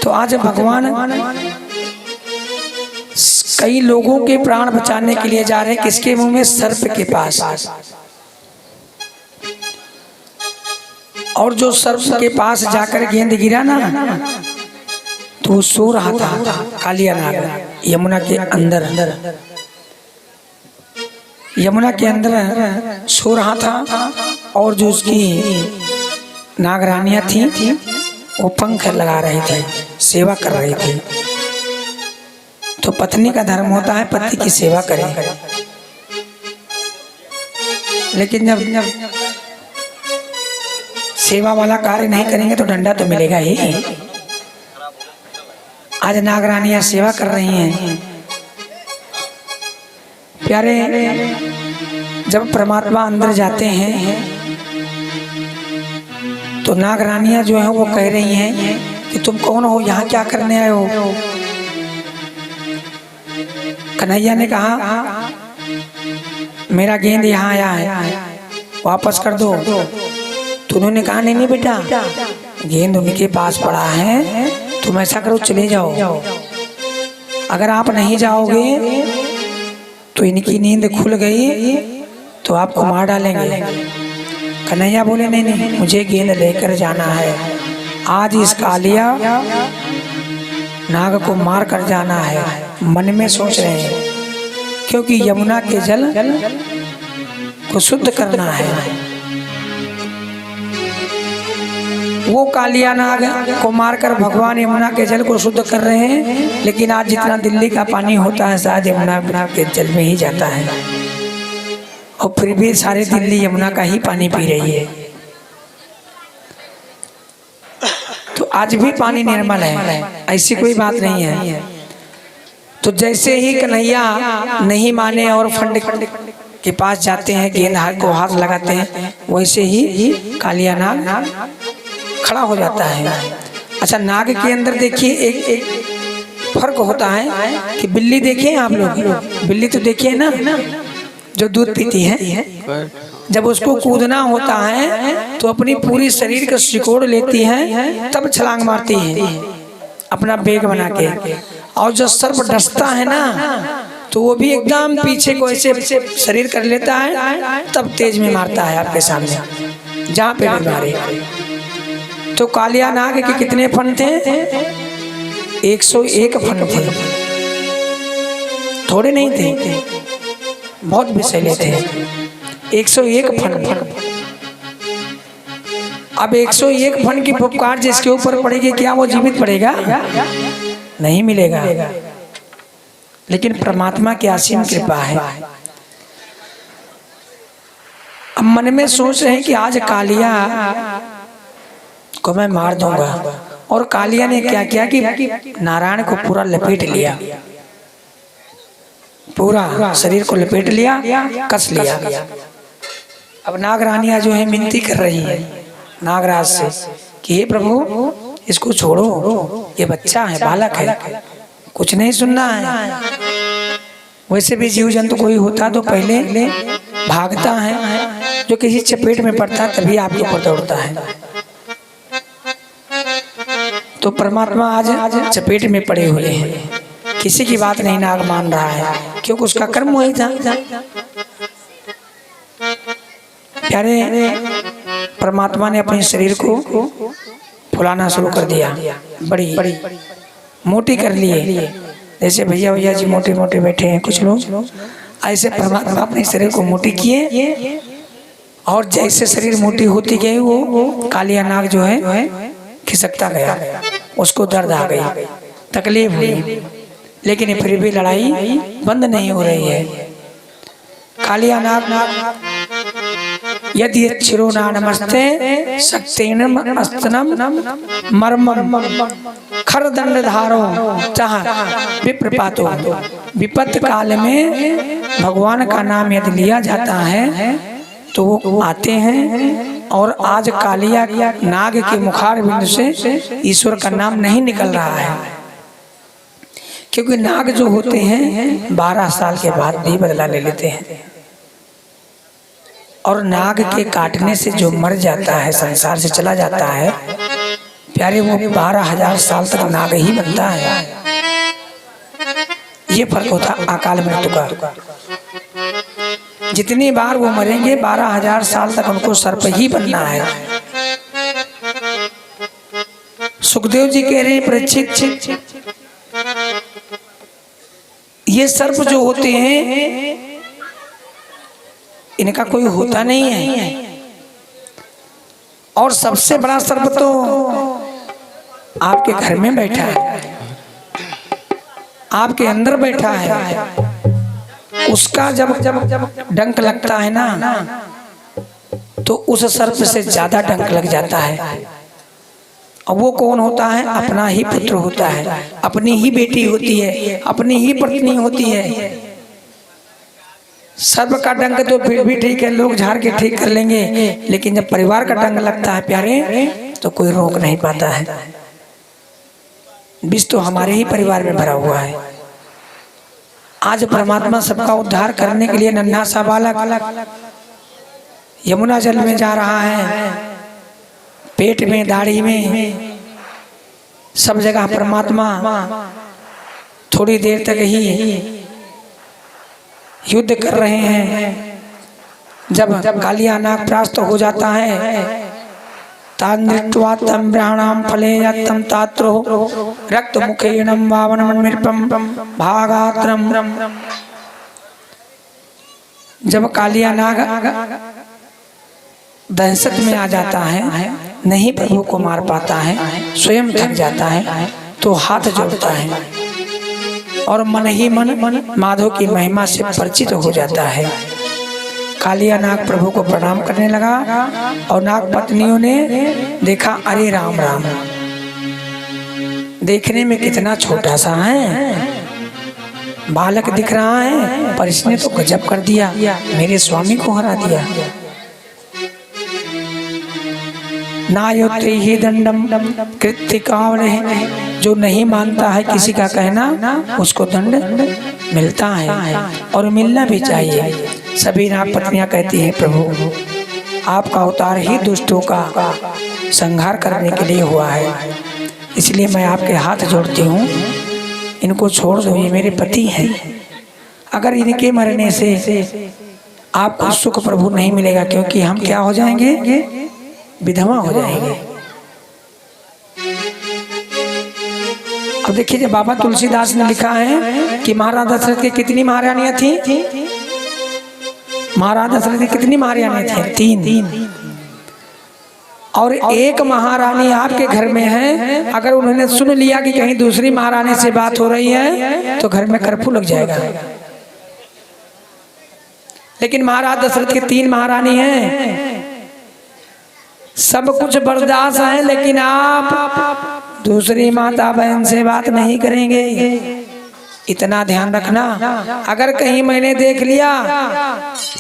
S1: तो आज भगवान कई लोगों के प्राण बचाने के लिए जा रहे हैं। किसके मुंह में? सर्प के पास। और जो सर्प के पास जाकर गेंद गिरा ना, तो वो सो रहा था कालिया नाग यमुना के अंदर। यमुना के अंदर सो रहा था, और जो उसकी नागरानियां थी वो पंख लगा रही थी, सेवा कर रही थी। तो पत्नी का धर्म होता है पति की सेवा करे, लेकिन जब सेवा वाला कार्य नहीं करेंगे तो डंडा तो मिलेगा ही। आज नागरानियां सेवा कर रही हैं। प्यारे, जब परमात्मा अंदर जाते हैं तो नागरानियां जो है वो कह रही हैं कि तुम कौन हो, यहाँ क्या करने आए हो? कन्हैया ने कहा मेरा गेंद यहाँ आया है। वापस कर दो। तो उन्होंने कहा नहीं नहीं बेटा, गेंद उनके पास पड़ा है, तुम ऐसा करो चले जाओ, अगर आप नहीं जाओगे तो इनकी नींद खुल गई तो आपको मार डालेंगे। कन्हैया बोले नहीं नहीं, मुझे गेंद लेकर जाना है, आज इस कालिया नाग को मार कर जाना है। मन में सोच रहे हैं, क्योंकि यमुना के जल को शुद्ध करना है। वो कालिया नाग को मारकर भगवान यमुना के जल को शुद्ध कर रहे हैं, लेकिन आज जितना दिल्ली का पानी होता है शायद यमुना के जल में ही जाता है, और फिर भी सारे दिल्ली यमुना का ही पानी पी रही है। तो आज भी पानी निर्मल है, ऐसी कोई बात नहीं है। तो जैसे ही कन्हैया नहीं माने और फंड के पास जाते हैं, गेंद को हाथ लगाते हैं, वैसे ही कालिया नाग खड़ा हो जाता है। अच्छा, नाग के अंदर देखिए एक फर्क होता है कि बिल्ली देखिए आप लोग, बिल्ली तो देखिए ना जो दूध पीती है, जब उसको कूदना होता है तो अपनी पूरी शरीर का सिकोड़ लेती है, तब छलांग मारती है अपना बेग बना के। और जो सर्प डसता है ना, तो वो भी एकदम पीछे को ऐसे शरीर कर लेता है, तब तेज में मारता है आपके सामने जहाँ पे भी मारे। तो कालिया नाग के कितने फन थे? 101 फन थे, थोड़े नहीं थे, बहुत विषैले थे। 101 फन। अब 101 फन की फुफकार जिसके ऊपर पड़ेगी, क्या वो जीवित पड़ेगा? नहीं मिलेगा। लेकिन परमात्मा की असीम कृपा है। अब मन में सोच रहे हैं कि आज कालिया को मैं मार दूंगा, और कालिया ने क्या किया कि नारायण को पूरा लपेट लिया, पूरा शरीर को लपेट लिया, कस लिया। अब नागरानियां जो है मिनती कर रही है नागराज से कि हे प्रभु इसको छोड़ो, ये बच्चा है, बालक है, कुछ नहीं सुनना है। वैसे भी जीव जंतु कोई होता तो पहले भागता है, जो किसी चपेट में पड़ता है तभी आपके ऊपर दौड़ता है। तो परमात्मा आज चपेट में पड़े हुए हैं, किसी की बात नहीं नाग मान रहा है, क्योंकि उसका कर्म वही था। प्यारे परमात्मा ने अपने शरीर को फुलाना शुरू कर दिया, बड़ी मोटी कर लिए। जैसे भैया जी मोटे मोटे बैठे हैं कुछ लोग, ऐसे परमात्मा अपने शरीर को मोटी किए, और जैसे शरीर मोटी होती गई वो कालिया नाग जो है खिसकता गया, उसको दर्द आ गई, तकलीफ हुई, लेकिन फिर भी लड़ाई बंद नहीं हो रही है। कालिया नाग यदि शिरोना नमस्ते शक्तिनम अस्तनम मर्मम खरदंड धारो चाह विप्रपातो। विपत्त काल में भगवान का नाम यदि लिया जाता है तो वो आते हैं, और आज कालिया नाग के मुखार बिंदु से ईश्वर का नाम नहीं निकल रहा है, क्योंकि नाग जो होते हैं 12 साल के बाद भी बदला ले लेते हैं, और नाग के काटने से जो मर जाता है, संसार से चला जाता है, प्यारे वो 12,000 साल तक नाग ही बनता है। ये फर्क होता अकाल मृत्यु का। जितनी बार वो मरेंगे 12,000 साल तक उनको सर्प ही बनना है। सुखदेव जी कह रहे हैं परीक्षित, ये सर्प जो होते हैं इनका कोई होता नहीं है, और सबसे बड़ा सर्प तो आपके घर में बैठा है, आपके अंदर बैठा है। उसका जब डंक लगता है ना, तो उस सर्प से ज्यादा डंक लग जाता है। और वो कौन होता है? अपना ही पुत्र होता है, अपनी ही बेटी होती है, अपनी ही पत्नी होती है। सर्प का डंक तो फिर भी ठीक है, लोग झाड़ के ठीक कर लेंगे, लेकिन जब परिवार का डंक लगता है प्यारे, तो कोई रोक नहीं पाता है। विष तो हमारे ही परिवार में भरा हुआ है। आज परमात्मा सबका उद्धार करने के लिए नन्हा सा बालक यमुना जल में जा रहा है, पेट में, दाढ़ी में, सब जगह परमात्मा थोड़ी देर तक ही युद्ध कर रहे हैं। जब कालिया नाग परास्त हो जाता है, तान्नृत्वा तम ब्रह्मणाम फले यत्तम तात्रो रक्त मुखेणम वावनम नृपम भागात्रम। जब कालिया नाग दहशत में आ जाता है, नहीं प्रभु को मार पाता है, स्वयं थक जाता है, तो हाथ जोड़ता है और मन ही मन माधव की महिमा से परिचित हो जाता है। कालिया नाग प्रभु को प्रणाम करने लगा और नाग पत्नियों ने देखा, अरे राम राम, देखने में कितना छोटा सा है, बालक दिख रहा है, पर इसने तो गजब कर दिया, मेरे स्वामी को हरा दिया। नायोत्री ही दंडम कृतिकावने, जो नहीं मानता है किसी का कहना, उसको दंड मिलता है और मिलना भी चाहिए। सभी नाग पत्नियां कहती हैं, प्रभु आपका अवतार ही दुष्टों का संहार करने के लिए हुआ है, इसलिए मैं आपके हाथ जोड़ती हूँ, इनको छोड़ दो, ये मेरे पति हैं। अगर इनके मरने से आपको सुख प्रभु नहीं मिलेगा, क्योंकि हम क्या हो जाएंगे, विधवा हो जाएंगे। अब देखिए, जब बाबा तुलसीदास ने लिखा है कि महाराज दशरथ की कितनी महारानियां थी, महाराज दशरथ की कितनी महारानियां थी, 3, और एक महारानी आपके घर में है। अगर उन्होंने सुन लिया कि कहीं दूसरी महारानी से बात हो रही है, तो घर में कर्फ्यू लग जाएगा। लेकिन महाराज दशरथ की 3 महारानी हैं, सब कुछ बर्दाश्त है, लेकिन आप दूसरी माता बहन से बात नहीं करेंगे, इतना ध्यान रखना। अगर कहीं मैंने देख लिया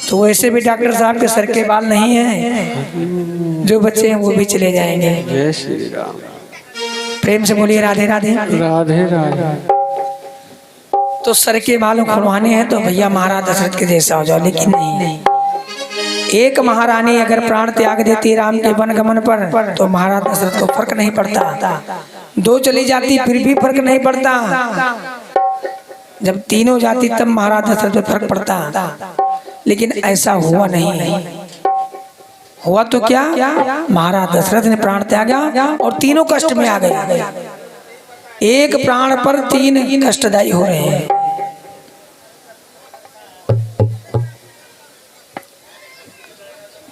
S1: तो वैसे भी डॉक्टर साहब के सर के बाल नहीं हैं, जो बच्चे हैं वो भी चले जाएंगे।
S2: जय श्री राम।
S1: प्रेम से बोलिए राधे राधे।
S2: राधे राधे।
S1: तो सर के बाल खुलवाने हैं तो भैया महाराज दशरथ के जैसा हो जाओ, लेकिन नहीं। एक महारानी अगर प्राण त्याग देती राम के वनगमन पर, तो महाराज दशरथ को फर्क नहीं पड़ता। 2 चली जाती फिर भी फर्क नहीं पड़ता, जब 3 जाती तब महाराज दशरथ पे फर्क पड़ता। लेकिन ऐसा हुआ नहीं। हुआ तो क्या, महाराज दशरथ ने प्राण त्यागा और 3 कष्ट में आ गए। एक प्राण पर 3 कष्टदायी हो रहे हैं।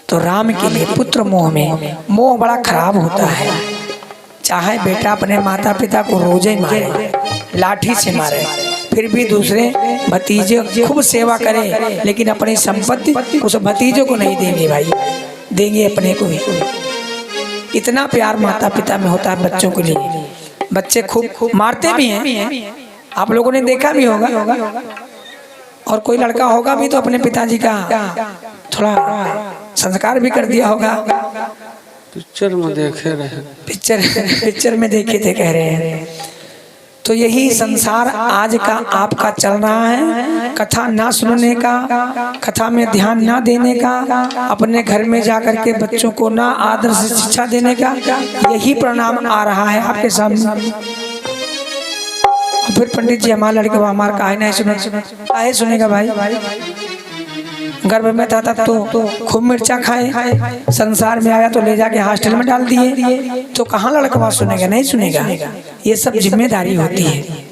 S1: तो राम के लिए पुत्र मोह में, मोह बड़ा खराब होता है। चाहे बेटा अपने माता पिता को रोजे मारे, लाठी से मारे, फिर भी दूसरे भतीजे खूब सेवा करे, लेकिन अपनी संपत्ति उस भतीजे को नहीं देंगे भाई, देंगे अपने को ही। इतना प्यार माता पिता में होता है बच्चों के लिए। बच्चे खूब मारते भी हैं, आप लोगों ने देखा भी होगा, और कोई लड़का होगा भी तो अपने पिताजी का थोड़ा संस्कार भी कर दिया होगा।
S2: पिक्चर में देखे रहे,
S1: पिक्चर में देखे थे कह रहे हैं। तो यही संसार आज का आपका चल रहा है। कथा ना सुनने का, कथा में ध्यान ना देने का, अपने घर में जाकर के बच्चों को ना आदर से शिक्षा देने का, यही परिणाम आ रहा है आपके सामने। फिर पंडित जी हमारा लड़का हमारा काहे नहीं सुने, सुनेगा भाई। गर्भ में था तब तो खूब मिर्चा खाए, संसार में आया तो ले जाके हॉस्टल में डाल दिए, तो कहाँ लड़का सुनेगा, नहीं सुनेगा। ये सब जिम्मेदारी होती है।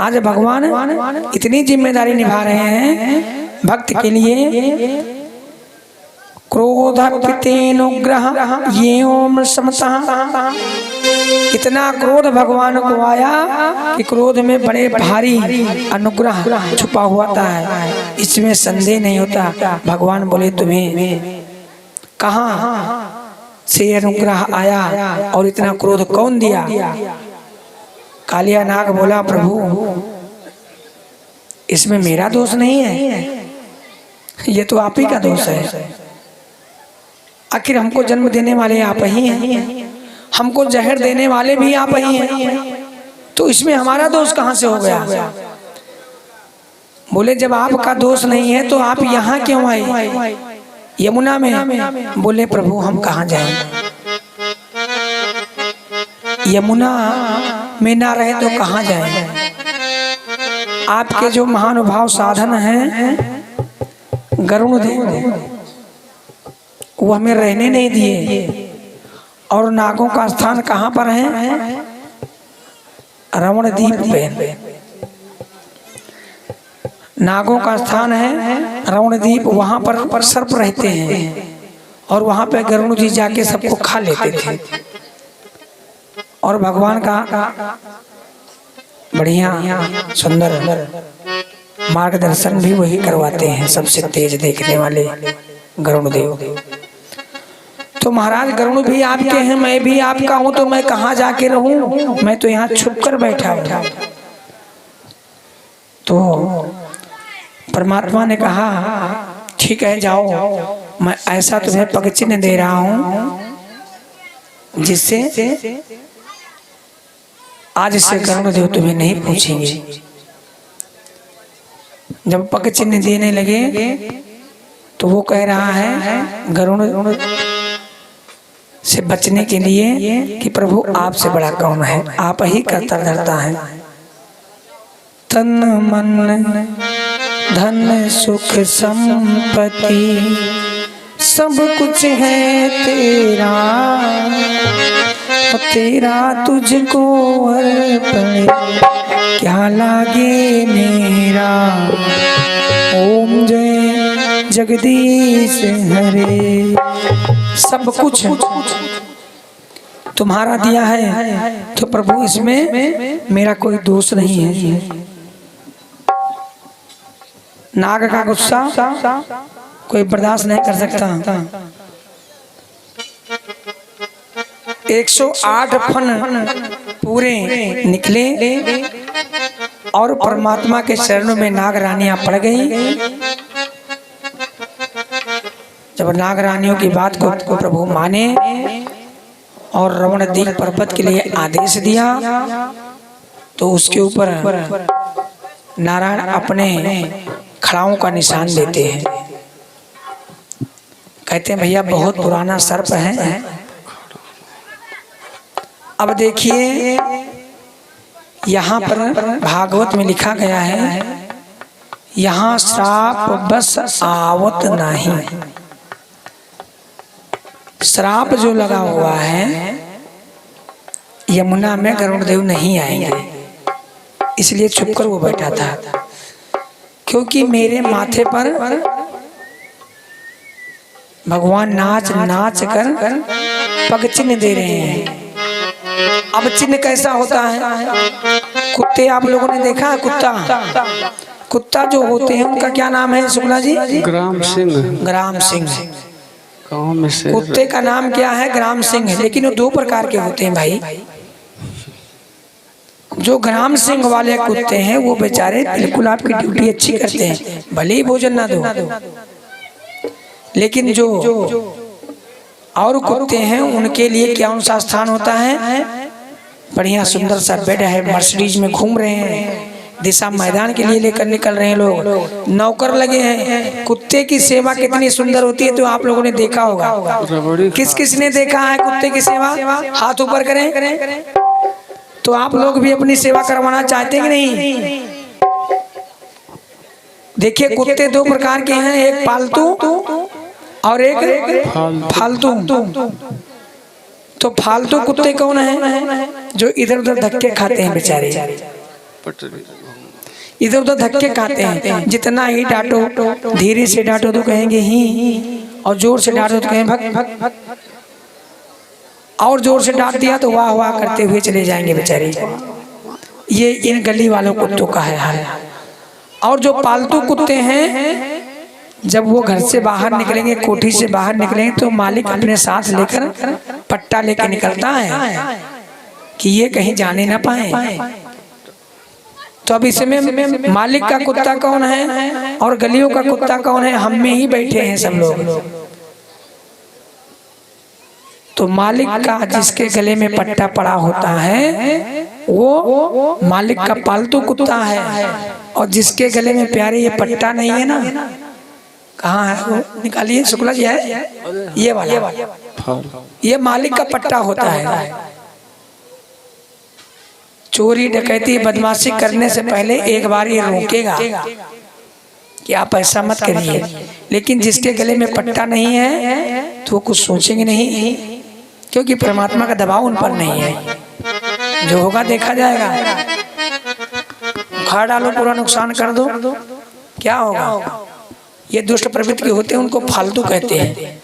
S1: आज भगवान इतनी जिम्मेदारी निभा रहे हैं भक्त के लिए। क्रोध पितेनुग्रह ये ओम समता, इतना क्रोध भगवान को आया कि क्रोध में बड़े भारी अनुग्रह छुपा हुआ है, इसमें संदेह नहीं होता। भगवान बोले तुम्हें कहाँ से अनुग्रह आया और इतना क्रोध कौन दिया। कालिया नाग बोला प्रभु इसमें मेरा दोष नहीं है, ये तो आप ही का दोष है। आखिर हमको जन्म देने वाले आप ही हैं, हमको जहर देने वाले भी आप ही हैं, तो इसमें हमारा दोष कहाँ से हो गया। बोले जब आपका दोष नहीं है तो आप यहाँ क्यों आए। यमुना में। बोले प्रभु हम कहाँ जाएं? यमुना में ना रहे तो कहाँ जाएं? आपके जो महानुभाव साधन हैं गरुण देव, वो हमें रहने नहीं दिए। और नागों का स्थान कहाँ पर है? रमण द्वीप पे नागों का स्थान है रमण द्वीप। वहां पर सर्प रहते हैं और वहां पे गरुण जी जाके सबको खा लेते थे। और भगवान का बढ़िया सुंदर मार्गदर्शन भी वही करवाते हैं, सबसे तेज देखने वाले गरुण देव। तो महाराज गरुण भी आपके हैं, मैं भी आपका हूं, तो मैं कहाँ जाके रहूं? मैं तो यहाँ छुप कर बैठा हूं। तो परमात्मा ने कहा ठीक है जाओ, मैं ऐसा तुम्हें पग चिन्ह दे रहा हूं जिससे आज से गरुण देव तुम्हें नहीं पूछेंगे। जब पग चिन्ह देने लगे तो वो कह रहा है गरुण से बचने के लिए कि प्रभु आपसे बड़ा कौन है, आप ही करता धरता है। तन मन धन सुख संपत्ति सब कुछ है तेरा, तेरा तुझको अर्पण क्या लागे मेरा। ओम जय जगदीश हरे। सब कुछ तुम्हारा दिया है तो प्रभु इसमें मेरा कोई दोष नहीं है। नाग का गुस्सा कोई बर्दाश्त नहीं कर सकता। 108 फन पूरे निकले और परमात्मा के चरणों में नाग रानियां पड़ गई। जब नाग रानियों की बात को प्रभु माने और रमण द्वीप पर्वत के लिए आदेश दिया तो उसके ऊपर नारायण अपने खड़ाओं का निशान देते हैं। कहते हैं भैया बहुत पुराना सर्प है। अब देखिए यहाँ पर भागवत में लिखा गया है यहाँ श्राप बस आवत नहीं। श्राप जो लगा हुआ है यमुना में गरुण देव नहीं आएंगे, इसलिए छुपकर वो बैठा था। क्योंकि मेरे माथे पर भगवान नाच नाच कर पग चिन्ह दे रहे हैं। अब चिन्ह कैसा होता है? कुत्ते आप लोगों ने देखा है? कुत्ता जो होते हैं उनका क्या नाम है शुक्ला जी?
S2: ग्राम सिंह।
S1: ग्राम सिंह।
S2: गाँव में से
S1: कुत्ते का नाम क्या है? ग्राम सिंह। लेकिन वो दो प्रकार के होते हैं भाई। जो ग्राम सिंह वाले कुत्ते हैं वो बेचारे बिल्कुल आपकी ड्यूटी अच्छी करते हैं, भले ही भोजन ना दो। लेकिन जो और कुत्ते हैं उनके लिए क्या उनका स्थान होता है? बढ़िया सुंदर सा बेड है, मर्सिडीज में घूम रहे हैं, दिशा मैदान के लिए लेकर निकल रहे हैं लोग, नौकर लगे हैं। कुत्ते की सेवा कितनी सुंदर होती है तो आप लोगों ने देखा होगा। किस किस ने देखा है कुत्ते की सेवा? हाथ ऊपर करें। तो आप लोग भी अपनी सेवा करवाना चाहते हैं कि नहीं? देखिए कुत्ते दो प्रकार के हैं, एक पालतू और एक फालतू। तो फालतू कुत्ते कौन है? जो इधर उधर धक्के खाते हैं बेचारे, इधर उधर धक्के खाते हैं। जितना ही डांटो, धीरे से डांटो तो कहेंगे ही, और जोर से डांटो तो कहेंगे भग भग भग, और जोर से डांट दिया तो वाह वाह करते हुए चले जाएंगे बेचारे। ये इन गली वालों कुत्तों का है हाल। और जो पालतू कुत्ते हैं जब वो घर से बाहर निकलेंगे, कोठी से बाहर निकलेंगे तो मालिक अपने साथ लेकर पट्टा लेकर निकलता है कि ये कहीं जाने ना पाए। तो अब इसमें मालिक का कुत्ता कौन है और गलियों का कुत्ता कौन है? हम में ही बैठे हैं सब लोग। तो मालिक का जिसके गले में पट्टा पड़ा होता है वो मालिक का पालतू कुत्ता है, और जिसके गले में प्यारे ये पट्टा नहीं है ना कहाँ है वो, निकालिए शुक्ला जी है ये वाला, ये मालिक का पट्टा होता है। चोरी डकैती बदमाशी करने से पहले एक बार ये रोकेगा कि आप ऐसा मत करिए, लेकिन जिसके गले में पट्टा नहीं है तो वो कुछ सोचेंगे नहीं, क्योंकि परमात्मा का दबाव उन पर नहीं है। जो होगा देखा जाएगा। उखाड़ डालो, पूरा नुकसान कर दो, क्या होगा। ये दुष्ट प्रवृत्ति के होते हैं, उनको फालतू कहते हैं।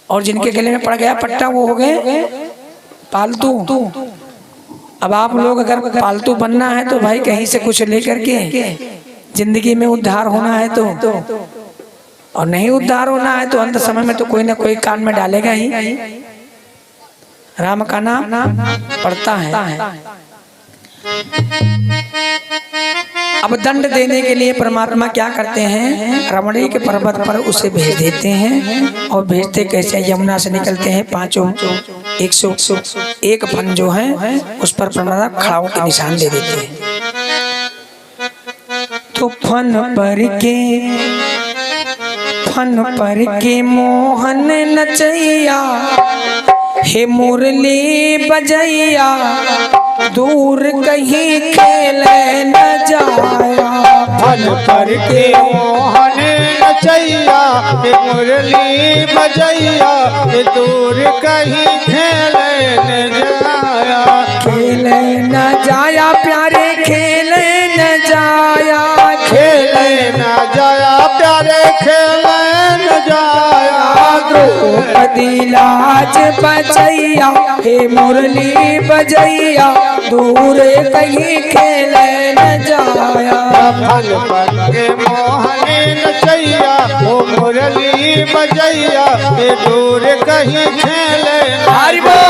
S1: और जिनके गले में पड़ गया पट्टा वो हो गए पालतू। अब आप लोग अगर पालतू बनना है तो भाई कहीं से कुछ लेकर के जिंदगी में उद्धार होना है तो, और नहीं उद्धार होना है तो अंत समय में तो कोई ना कोई कान में डालेगा ही। राम का नाम पड़ता है। अब दंड देने के लिए परमात्मा क्या करते हैं, रमणी के पर्वत पर उसे भेज देते हैं। और भेजते कैसे, यमुना से निकलते हैं पांचों 101 फन जो है उस पर परमात्मा खड़ाओं के निशान दे देते हैं। तो फन पर के मोहन नचैया, हे मुरली बजैया, दूर कहीं खेल न जाया।
S3: फन पर के मोहन नचैया, हे मुरली बजैया, हे दूर कहीं खेल न जाया।
S1: खेल न जाया प्यारे, खेल न जाया,
S3: खेल न जाया प्यारे, खेल न जाया।
S1: द्रौपदी लाज बचैया, हे मुरली बजैया, दूर कहीं खेल न जाया।
S3: फन पर के मोहन नचैया, ओ मुरली बजैया, हे दूर कहीं खेल न जाया।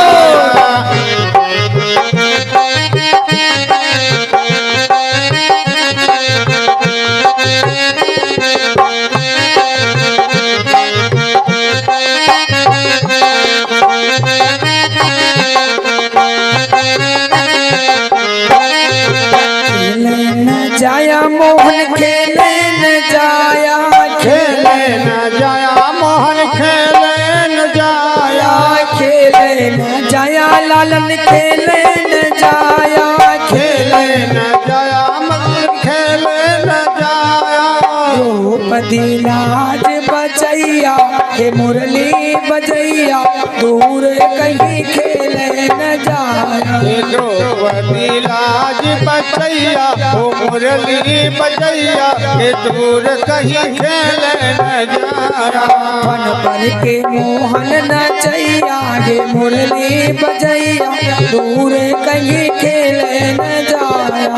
S1: जाया मोहन खेले न जाया,
S3: खेले न जाया मोहन, खेले न जाया।
S1: खेले न जाया लालन, खेले न जाया,
S3: खेले न जाया मगन, खेले न जाया।
S1: द्रौपदी लाज बचैया, हे मुरली बजैया, दूर कहीं खेले न जाया।
S3: द्रौपदी लाज बचैया, ओ मुरली बजैया, हे दूर कहीं खेल न जाया।
S1: फन पर के मोहन नचैया, हे मुरली बजैया, दूर कहीं खेल न जाया।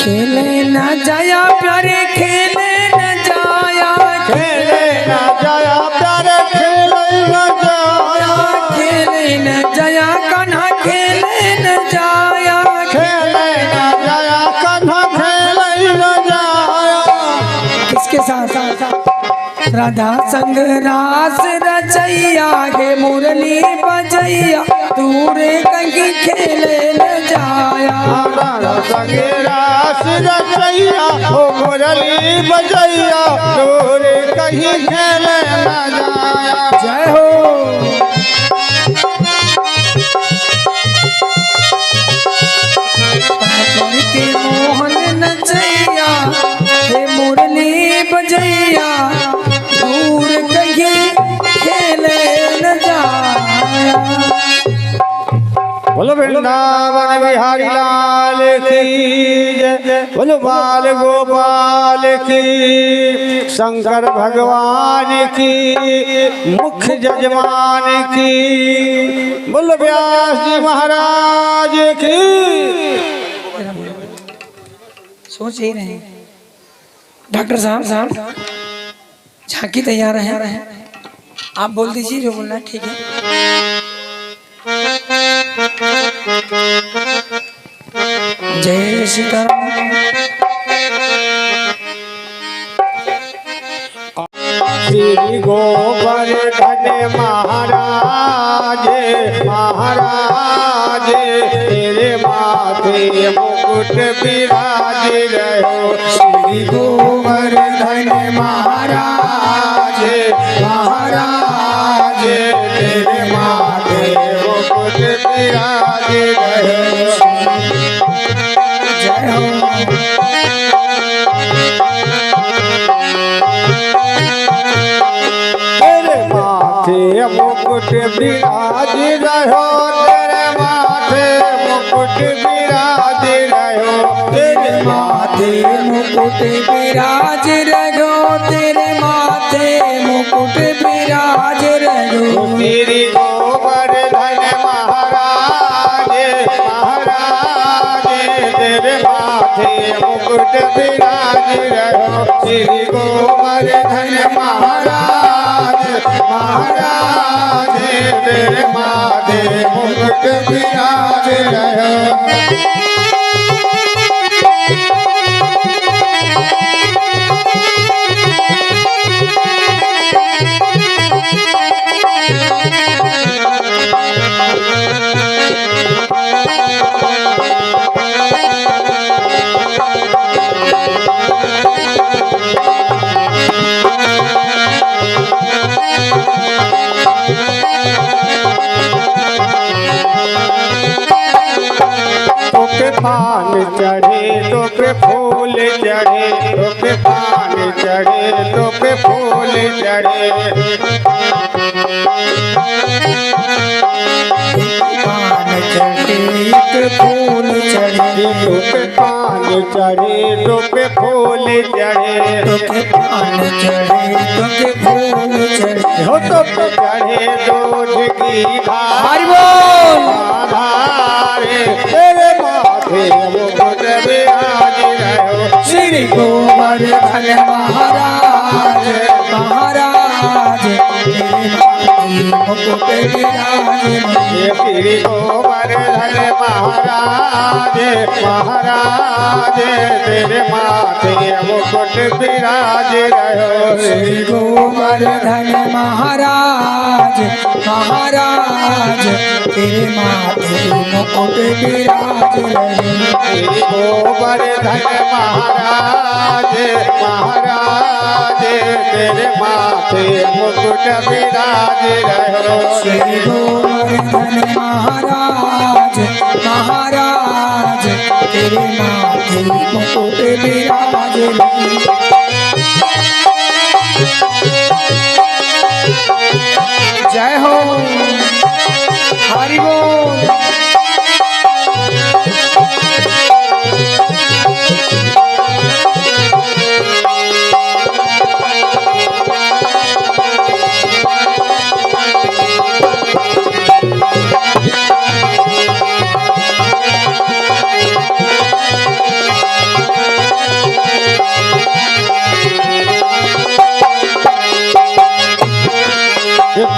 S1: खेले न जाया प्यारे, खेले न जाया,
S3: खेले न जाया प्यारे, खेले न जाया।
S1: खेले न जाया कान्हा, खेले न जाया,
S3: खेले न जाया कान्हा, खेले न जाया।
S1: किसके साथ? राधा संग रास रचैया, हे मुरली बजैया, दूर कहीं खेले न जाया।
S3: राधा संग रास रचैया, ओ मुरली बजैया, दूर कहीं खेल न जाया।
S1: जय हो। के मोहन नचैया, हे मुरली बजैया, दूर कहीं खेले न जाया।
S3: बोलो वृंदावन बिहारी लाल की जय, बोलो बाल गोपाल की, शंकर भगवान की, मुख्य जजमान की, बोलो व्यास जी महाराज की।
S1: सोच ही रहे डॉक्टर साहब झांकी तैयार है, आप बोल दीजिए जो बोलना है, ठीक है। जय सीताराम।
S3: श्री गोवर्धन महाराज महाराज तेरे माथे मुकुट विराज रहो। श्री गोवर्धन महाराज महाराज तेरे माथे मुकुट विराज रहो।
S1: जय हो।
S3: मुकुट विराज रहो तेरे माथे मुकुट विराज रहो। तेरे
S1: माथे मुकुट विराज रहो, तेरे माथे मुकुट विराज रहो।
S3: श्री गोवर्धन महाराज महाराज तेरे माथे मुकुट विराज रहो। श्री गोवर्धन महाराज महाराज तेरे माथे मुकुट विराज रहो। पान चढ़े तो पे फूल चढ़े, तो पे पान चढ़े तो पे फूल चढ़े।
S1: पान चढ़े तो फूल चढ़े,
S3: तो पे पान चढ़े तो पे फूल चढ़े।
S1: तो के पान चढ़े तो के फूल चढ़े।
S3: हो तो पे चढ़े दूध की
S1: हरि बोल।
S3: धारे तेरे माथे मुकुट विराज रहो।
S1: श्री गोवर्धन महाराज महाराज तेरे माथे मुकुट विराज रहो।
S3: श्री गोवर्धन महाराज महाराज तेरे माथे मुकुट विराज रहो।
S1: श्री गोवर्धन महाराज महाराज तेरे माथे मुकुट विराज रहो।
S3: श्री गोवर्धन महाराज महाराज तेरे माथे मुकुट विराज रहो।
S1: श्री गोवर्धन महाराज महाराज तेरे माथे मुकुट विराज रहो। जय हो। हरि बोल।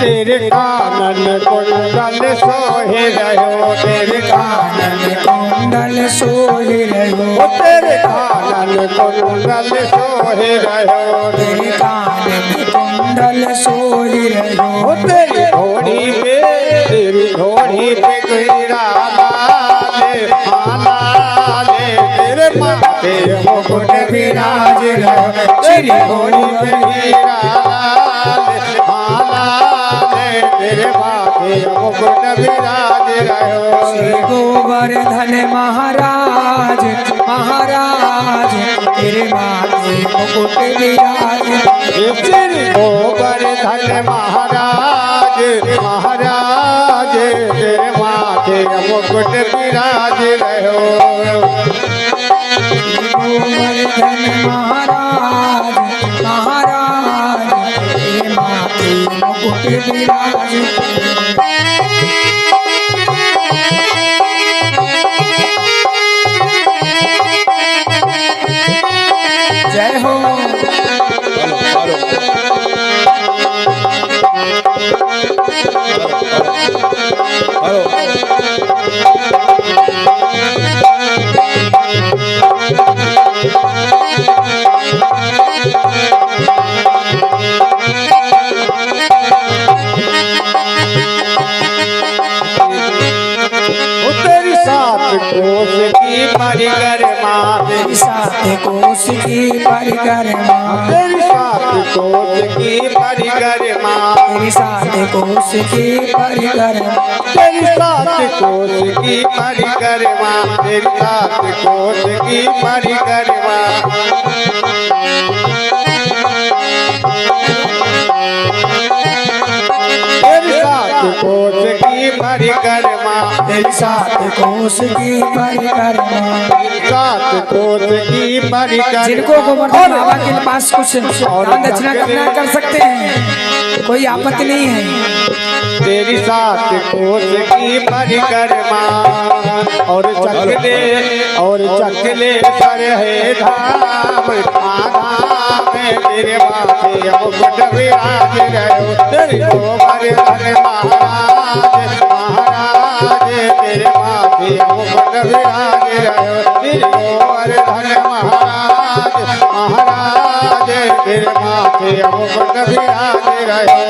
S3: तेरे कानन कुंडल सोहे रहो। तेरे
S1: कानन कुंडल सोहे रहो।
S3: तेरे कानन कुंडल सोहे रहो।
S1: तेरे कानन कुंडल सोहे रहो।
S3: तेरी घोड़ी पे गिरा लाले लाले तेरे माथे मुकुट विराज रहो। तेरी घोड़ी पे गिरा लाले लाले तेरे माथे मुकुट विराज रहो।
S1: श्री गोवर्धन महाराज महाराज तेरे माथे मुकुट विराज रहो।
S3: श्री गोवर्धन महाराज महाराज तेरे माथे मुकुट विराज रहो।
S1: गोवर्धन महाराज महाराज तेरे माथे मुकुट विराज रहो। जय हो। तेरी सात कोस की परिक्रमा,
S3: तेरी सात कोस की परिक्रमा,
S1: तेरी सात कोस की परिक्रमा,
S3: तेरी सात कोस की परिक्रमा, तेरी सात कोस की परिक्रमा। तेरी सात कोस की परिक्रमा,
S1: तेरी सात कोस की परिक्रमा।
S3: सात कोस की परिक्रमा।
S1: जिनको गोवर्धन बाबा के पास कुछ दान दक्षिणा करना कर सकते हैं, कोई आपत्ति नहीं है।
S3: तेरी सात कोस की परिक्रमा और चकले सर है धाम, धाम तेरे माथे मुकुट विराज रहो। तेरे गोवर्धन महाराज, महाराज तेरे माथे मुकुट विराज रहो। तेरे गोवर्धन महाराज, महाराज तेरे माथे मुकुट विराज रहो।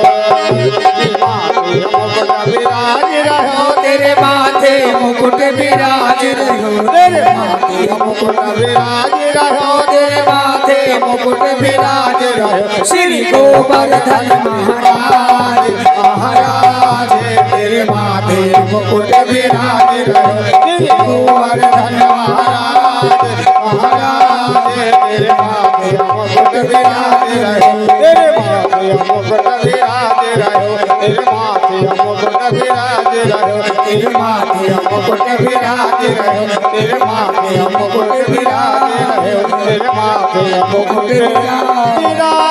S1: तेरे माथे मुकुट विराज रहो, तेरे माथे मुकुट विराज रहो, तेरे माथे मुकुट विराज रहो। श्री गोवर्धन महाराज, महाराज तेरे माथे मुकुट विराज रहो। श्री गोवर्धन महाराज, महाराज तेरे माथे मुकुट विराज रहो।
S3: तेरे माथे मुकुट विराज रहो। तेरे माथे मुकुट विराज रहो।
S1: तेरे माथे मुकुट विराज रहो, तेरे माथे मुकुट विराज रहो,
S3: तेरे माथे मुकुट विराज रहो।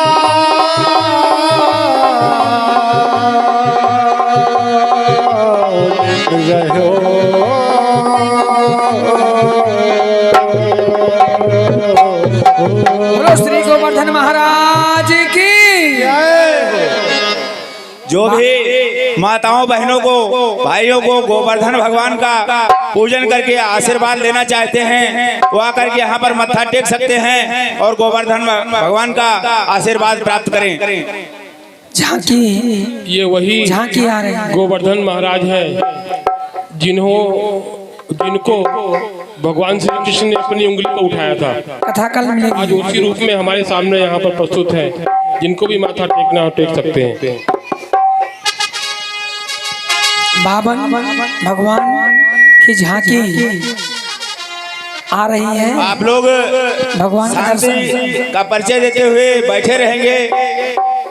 S1: बोलो श्री गोवर्धन महाराज की।
S4: जो भी माताओं बहनों को भाइयों को गोवर्धन भगवान का पूजन करके आशीर्वाद लेना चाहते हैं वो आकर के यहाँ पर मत्था टेक सकते हैं और गोवर्धन भगवान का आशीर्वाद प्राप्त करें।
S1: झांकी,
S5: ये वही
S1: झांकी आ रही है।
S5: गोवर्धन महाराज है जिनको भगवान श्री कृष्ण ने अपनी उंगली पर उठाया था।
S1: कथा कल
S5: आज
S1: मिलेगी।
S5: उसी रूप में हमारे सामने यहाँ पर प्रस्तुत है। जिनको भी माथा टेकना हो टेक सकते हैं।
S1: बावन भगवान की झांकी आ रही है।
S4: आप लोग
S1: भगवान का दर्शन
S4: शांति का परिचय देते हुए बैठे रहेंगे।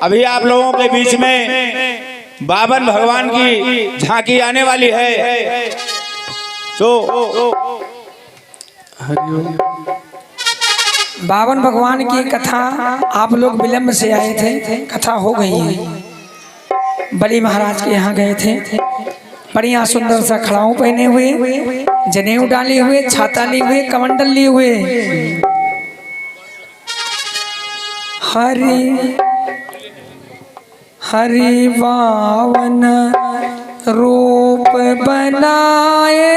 S4: अभी आप लोगों के बीच में बावन भगवान की झांकी आने वाली है। तो
S1: बावन भगवान की कथा आप लोग विलंब से आए थे, कथा हो गई है। बलि महाराज के यहाँ गए थे, बढ़िया सुंदर सा खड़ाऊ पहने हुए, जनेऊ डाले हुए, छाता लिए हुए, कमंडल लिए हुए। हरि हरि बावन रूप बनाए,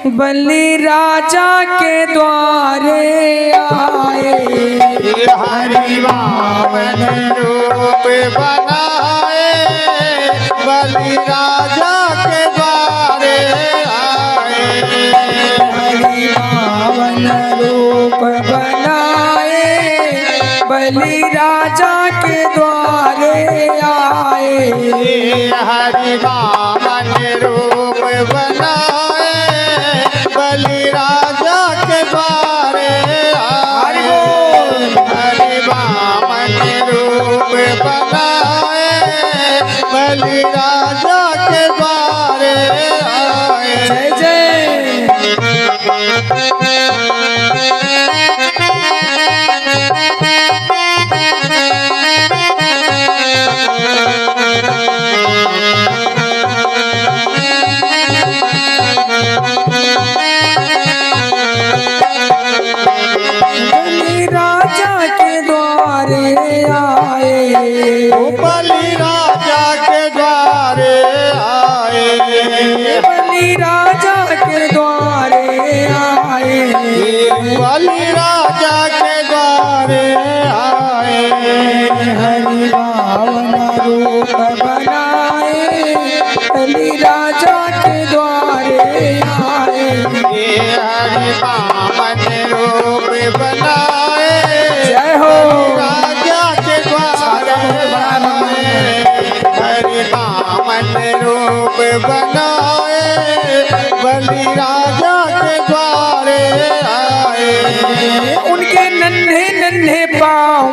S1: बलि राजा के द्वारे आए।
S3: हरि बावन रूप बनाए, बलि राजा के द्वारे आए।
S1: हरि बावन रूप बनाए, बलि राजा के द्वारे आए।
S3: हरि बावन रूप बनाए, बलि राजा के द्वारे आए। हरि बावन रूप बनाए, बलि राजा के द्वारे आए।
S1: जय जय। बलि राजा के द्वारे आए,
S3: बलि राजा के द्वारे आए।
S1: बलि राजा के द्वारे आए।
S3: बलि राजा के द्वारे आए।
S1: हरि बावन रूप बनाए, बलि राजा के द्वारे आए।
S3: हरि बावन रूप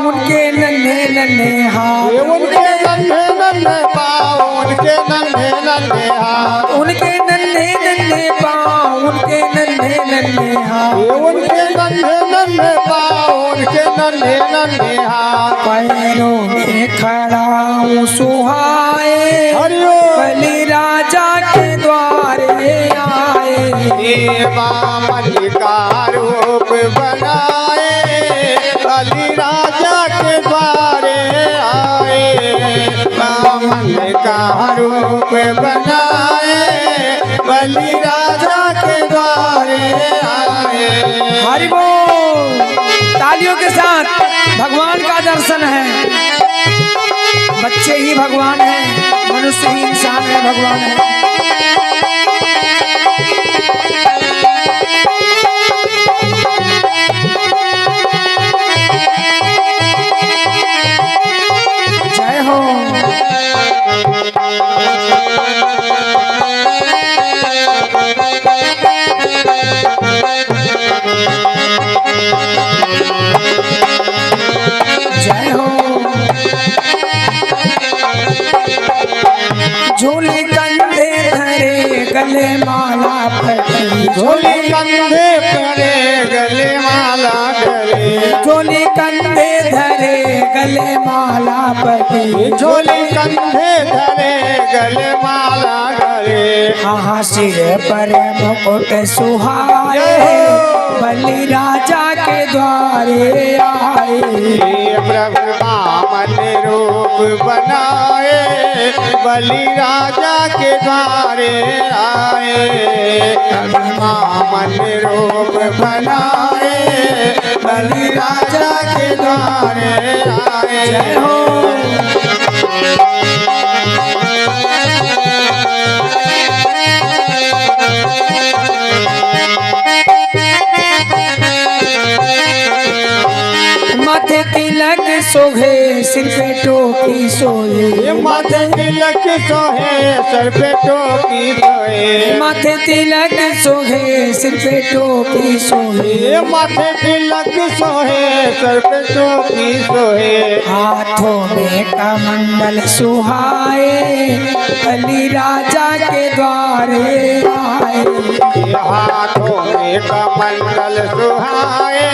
S1: उनके नन्हे नन्हे हाथ,
S3: उनके नन्हे नन्हे पाँव, उनके नन्हे नन्हे हाथ,
S1: उनके नन्हे नन्हे पाँव, उनके नन्हे नन्हे हाथ,
S3: उनके नन्हे नन्हे पाँव, उनके नन्हे नन्हे हाथ।
S1: पैरों में खड़ा हूँ सुहाए,
S3: हरिओम।
S1: बलि राजा के द्वारे आए,
S3: हे बामन का रूप बनाए, बलि राजा के द्वारे आए। बामन का रूप बनाए, बलि राजा के द्वारे आए।
S1: हरि बोल। तालियों के साथ भगवान का दर्शन है। बच्चे ही भगवान है, मनुष्य ही इंसान है, भगवान है। जय हो। जय हो। झोली कंधे धरे गले माला पड़ी,
S3: झोली कंधे पड़े गले माला डरे,
S1: झोली कंधे धरे गले माला पड़ी,
S3: झोली कंधे धरे गले माला डरे।
S1: हाँ सिर पर मुकुट सुहाए, बलि राजा के द्वारे आए।
S3: प्रभु बामन रूप बनाए, बलि राजा के द्वारे आए। प्रभु बामन रूप बनाए, बलि राजा के द्वारे आए।
S1: जय हो। माथे तिलक सोहे, सिर पे टोपी सोहे,
S3: माथे तिलक सोहे, सर पे टोपी सोहे।
S1: माथे तिलक सोहे, सिर पे टोपी सोहे,
S3: माथे तिलक सोहे, सर पे टोपी सोहे।
S1: हाथों में कमंडल सुहाए, बलि राजा के द्वारे आए।
S3: हाथों में कमंडल सुहाए,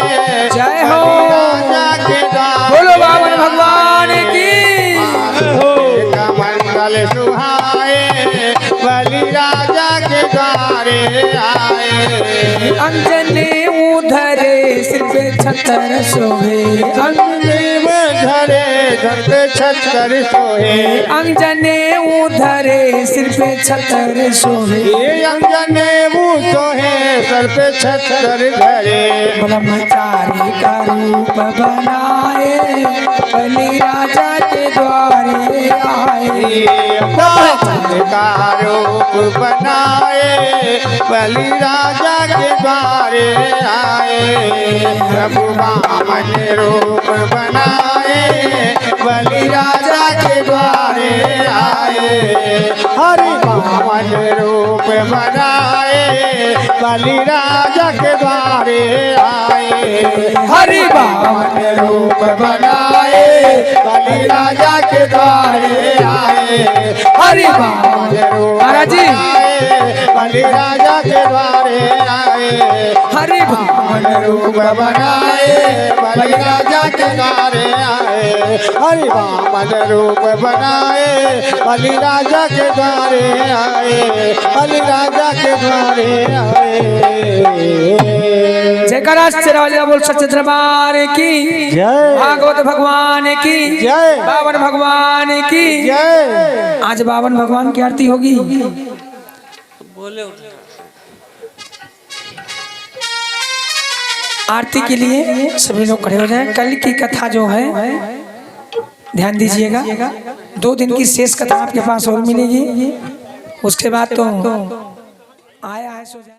S1: जय हो।
S3: राजा के द्वारे।
S1: बोलो बावन भगवान की।
S3: कमंडल सुहाए, बलि राजा के द्वारे आए।
S1: अंजने उधरे, सिर पे छतर सोहे,
S3: अंजनी में धरे, धर पे छतर सोहे।
S1: अंजने उधरे, सिर पे छतर सोहे,
S3: ये अंजने वो सोहे, सर पे छतर धरे।
S1: ब्रह्मचारी का रूप बनाए, बलि राजा के द्वारे आए।
S3: बामन का रूप बनाए, बलि राजा के द्वारे आए। प्रभु बामन रूप बनाए, बलि राजा के द्वारे आए। हरि बामन रूप बनाए, बलि राजा के द्वारे आए। हरि बामन रूप बनाए, बलि राजा के द्वारे आए। हरि बामन रूप
S1: महाराज जी।
S3: बनाए, बलि राजा के द्वारे आए।
S1: हरि
S3: बामन रूप बनाए, बलि राजा के द्वारे आए। हरि बामन रूप बनाए, बलि राजा के द्वारे आए। बलि राजा के द्वारे आए।
S1: जयकारा शेरावाली बोल सच्चे दरबार की
S3: जय।
S1: भागवत भगवान की
S3: जय।
S1: बावन भगवान की
S3: जय।
S1: आज बावन भगवान की आरती होगी। आरती के लिए सभी लोग खड़े हो जाएं। कल की कथा जो है ध्यान दीजिएगा, 2 दिन की शेष कथा आपके पास और मिलेगी। उसके बाद तो आया है सो जाए।